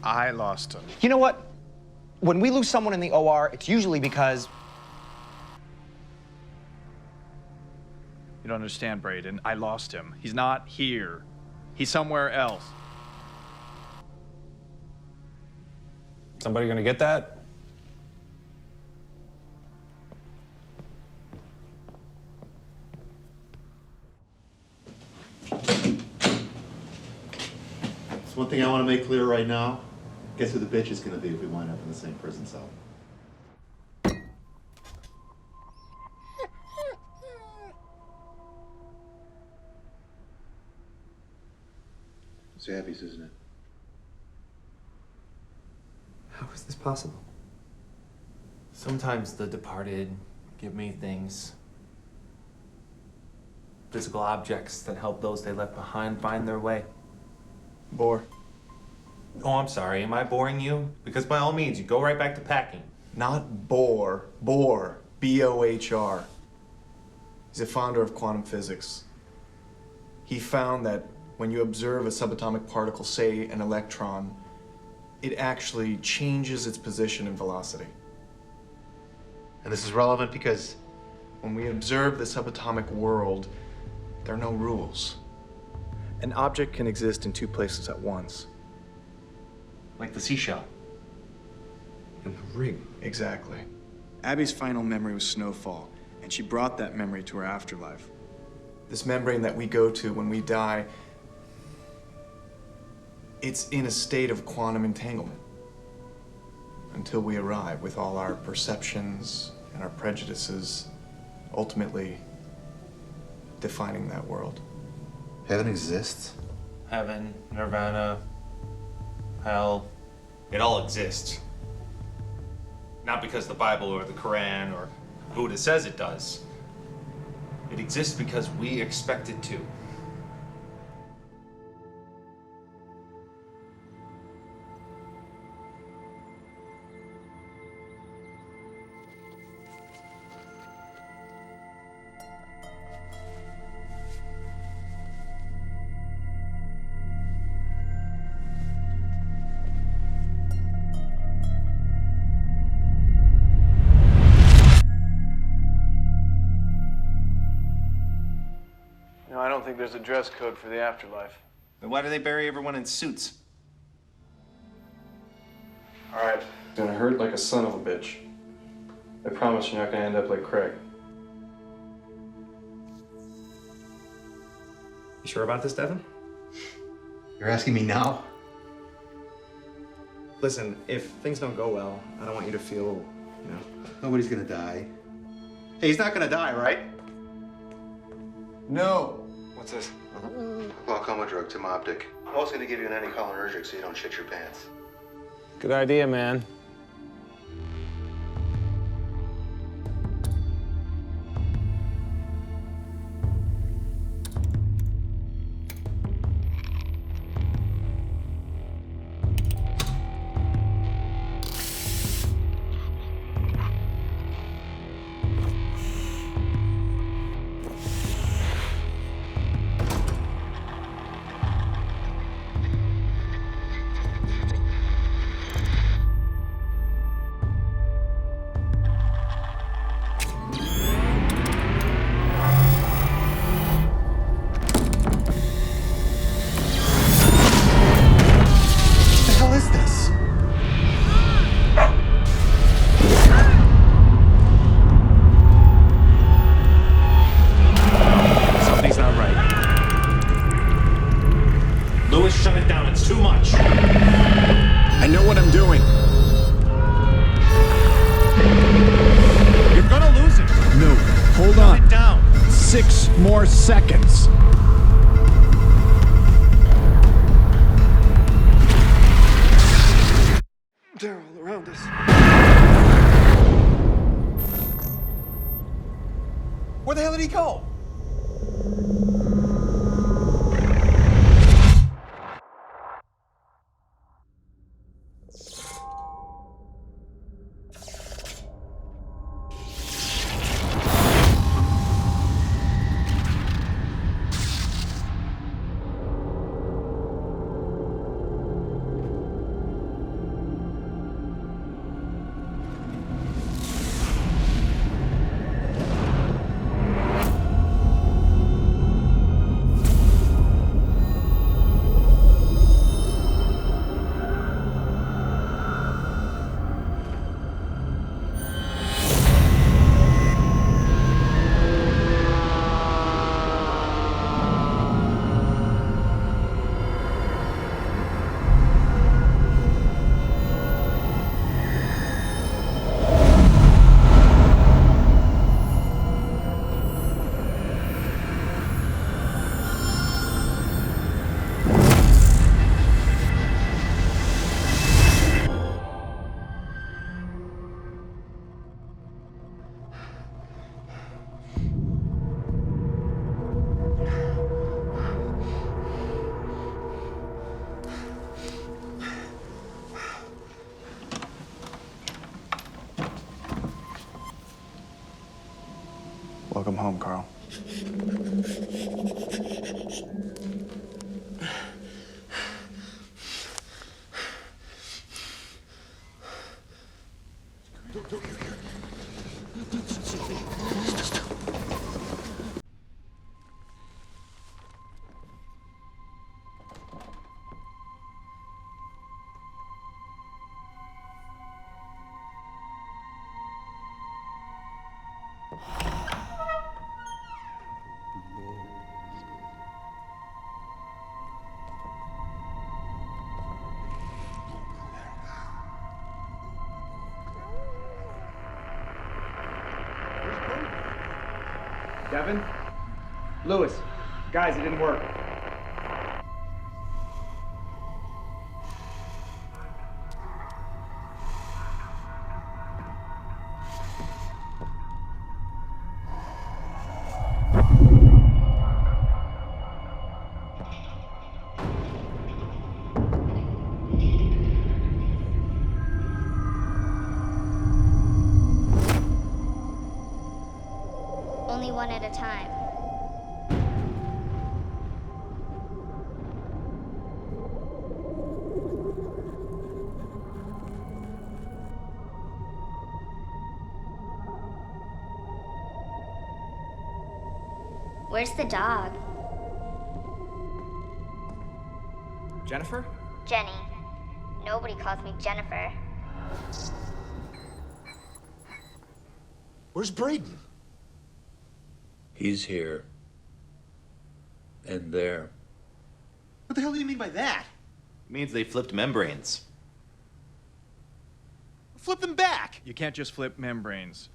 I lost him. You know what? When we lose someone in the OR, it's usually because... You don't understand, Brayden. I lost him. He's not here. He's somewhere else. Somebody gonna get that? So one thing I want to make clear right now, guess who the bitch is going to be if we wind up in the same prison cell? It's Abby's, isn't it? How is this possible? Sometimes the departed give me things. Physical objects that help those they left behind find their way. Bore. Oh, I'm sorry. Am I boring you? Because by all means, you go right back to packing. Not Bohr. Bohr. B-O-H-R. He's a founder of quantum physics. He found that when you observe a subatomic particle, say an electron, it actually changes its position and velocity. And this is relevant because when we observe the subatomic world, there are no rules. An object can exist in two places at once. Like the seashell. And the ring. Exactly. Abby's final memory was snowfall, and she brought that memory to her afterlife. This membrane that we go to when we die, it's in a state of quantum entanglement until we arrive with all our perceptions and our prejudices, ultimately defining that world. heaven exists. Heaven, nirvana, hell, it all exists. Not because the Bible or the Quran or Buddha says it does. It exists because we expect it to. No, I don't think there's a dress code for the afterlife. Then why do they bury everyone in suits? All right. It's gonna hurt like a son of a bitch. I promise you're not gonna end up like Craig. You sure about this, Devin? You're asking me now? Listen, if things don't go well, I don't want you to feel, you know... Nobody's gonna die. Hey, he's not gonna die, right? No. What's this? Glaucoma drug, Timoptic. I'm also gonna give you an anticholinergic so you don't shit your pants. Good idea, man. much. I know what I'm doing. You're gonna lose it. No, hold on. Calm it down. 6 more seconds. They're all around us. Where the hell did he go? Welcome home, Carl. Devin? Lewis. Guys, it didn't work. Only one at a time. Where's the dog? Jennifer? Jenny. Nobody calls me Jennifer. Where's Brayden? He's here. And there. What the hell do you mean by that? It means they flipped membranes. Flip them back! You can't just flip membranes.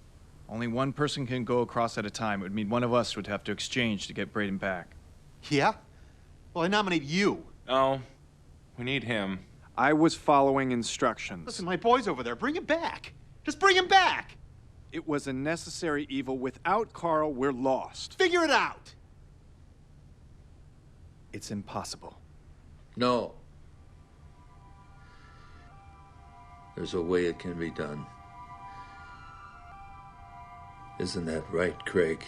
Only one person can go across at a time. It would mean one of us would have to exchange to get Brayden back. Yeah? Well, I nominate you. Oh, we need him. I was following instructions. Listen, my boy's over there. Bring him back. Just bring him back. It was a necessary evil. Without Carl, we're lost. Figure it out. It's impossible. No. There's a way it can be done. Isn't that right, Craig?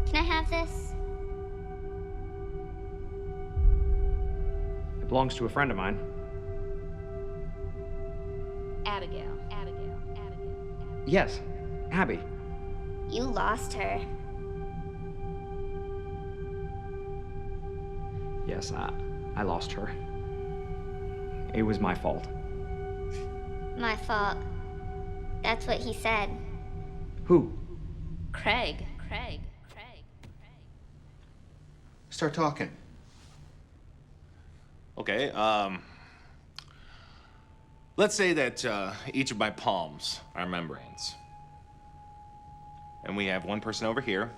Can I have this? It belongs to a friend of mine. Abigail. Yes, Abby. You lost her. Yes, I lost her. It was my fault. My fault. That's what he said. Who? Craig. Start talking. Okay, let's say that each of my palms are membranes. And we have one person over here,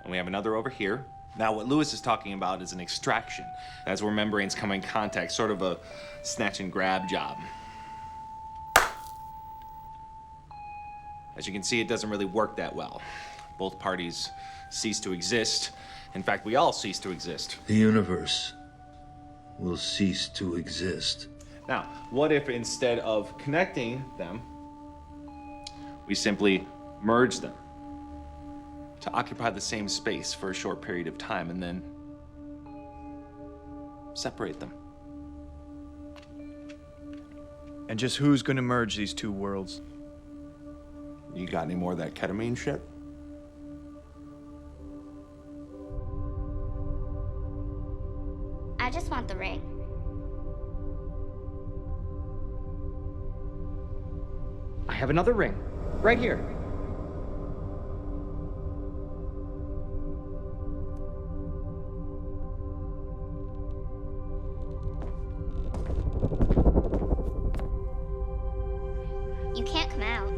and we have another over here. Now, what Lewis is talking about is an extraction. That's where membranes come in contact, sort of a snatch and grab job. As you can see, it doesn't really work that well. Both parties cease to exist. In fact, we all cease to exist. The universe will cease to exist. Now, what if instead of connecting them, we simply merge them to occupy the same space for a short period of time and then separate them? And just who's gonna merge these two worlds? You got any more of that ketamine shit? I just want the ring. I have another ring. Right here. You can't come out.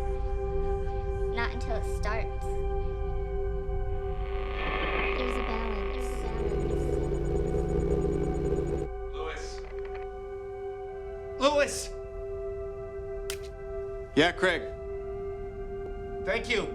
Not until it starts. There's a balance. Lewis! Yeah, Craig. Thank you.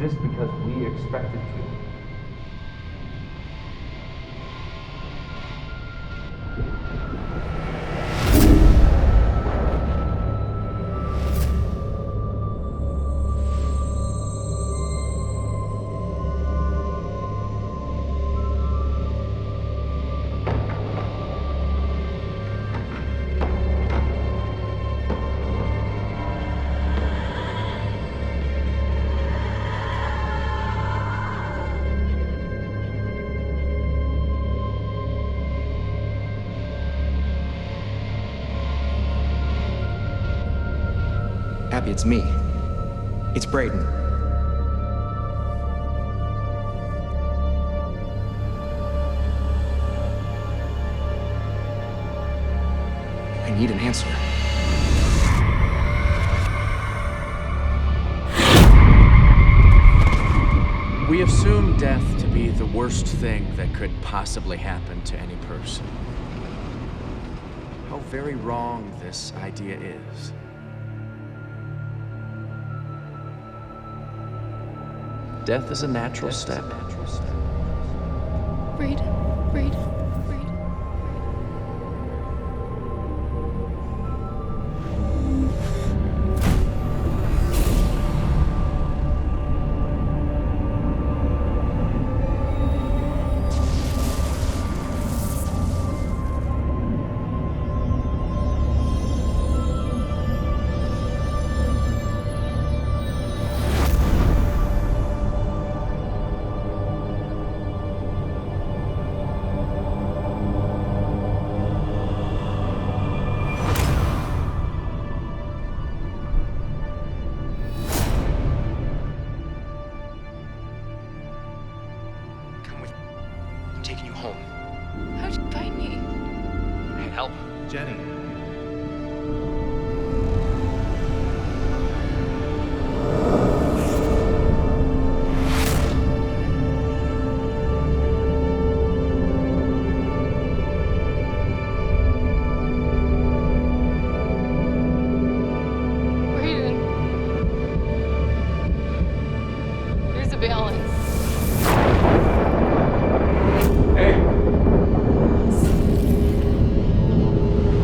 Exists because we expect it to. Abby, it's me. It's Brayden. I need an answer. We assume death to be the worst thing that could possibly happen to any person. How very wrong this idea is. Death is a natural step. Brayden. help? Jenny. Brayden. There's a balance.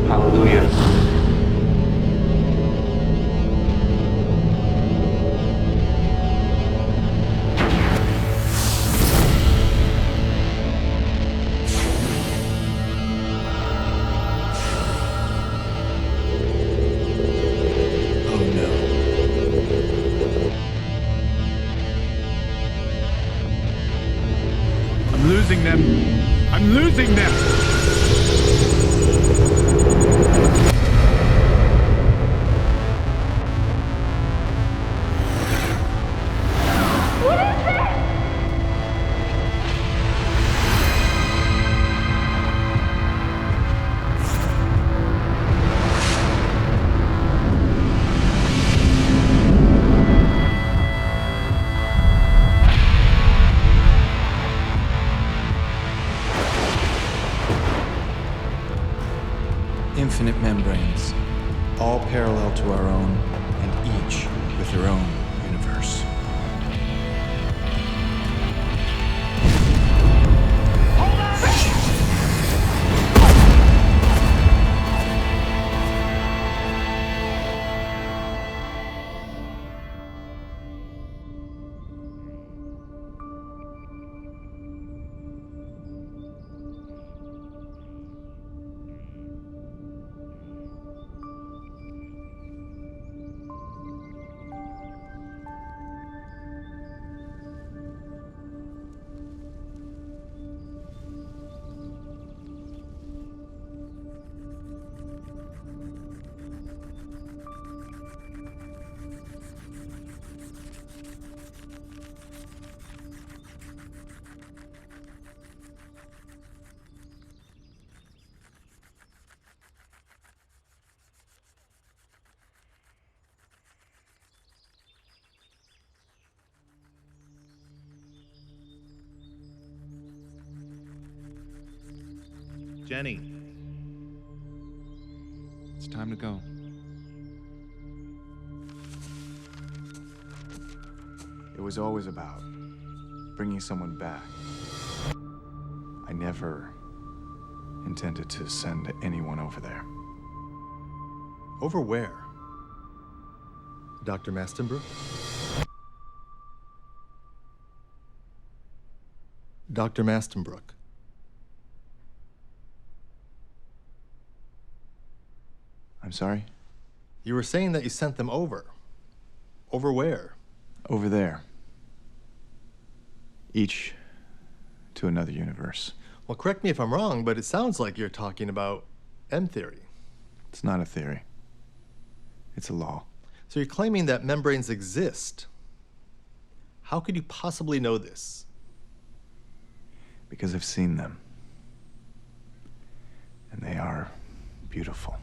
Hallelujah. I'm losing them. I'm losing them. Infinite membranes, all parallel to our own, and each with their own universe. Jenny. It's time to go. It was always about bringing someone back. I never intended to send anyone over there. Over where? Dr. Mastenbrook? Dr. Mastenbrook. I'm sorry? You were saying that you sent them over. Over where? Over there. Each to another universe. Well, correct me if I'm wrong, but it sounds like you're talking about M theory. It's not a theory. It's a law. So you're claiming that membranes exist. How could you possibly know this? Because I've seen them. And they are beautiful.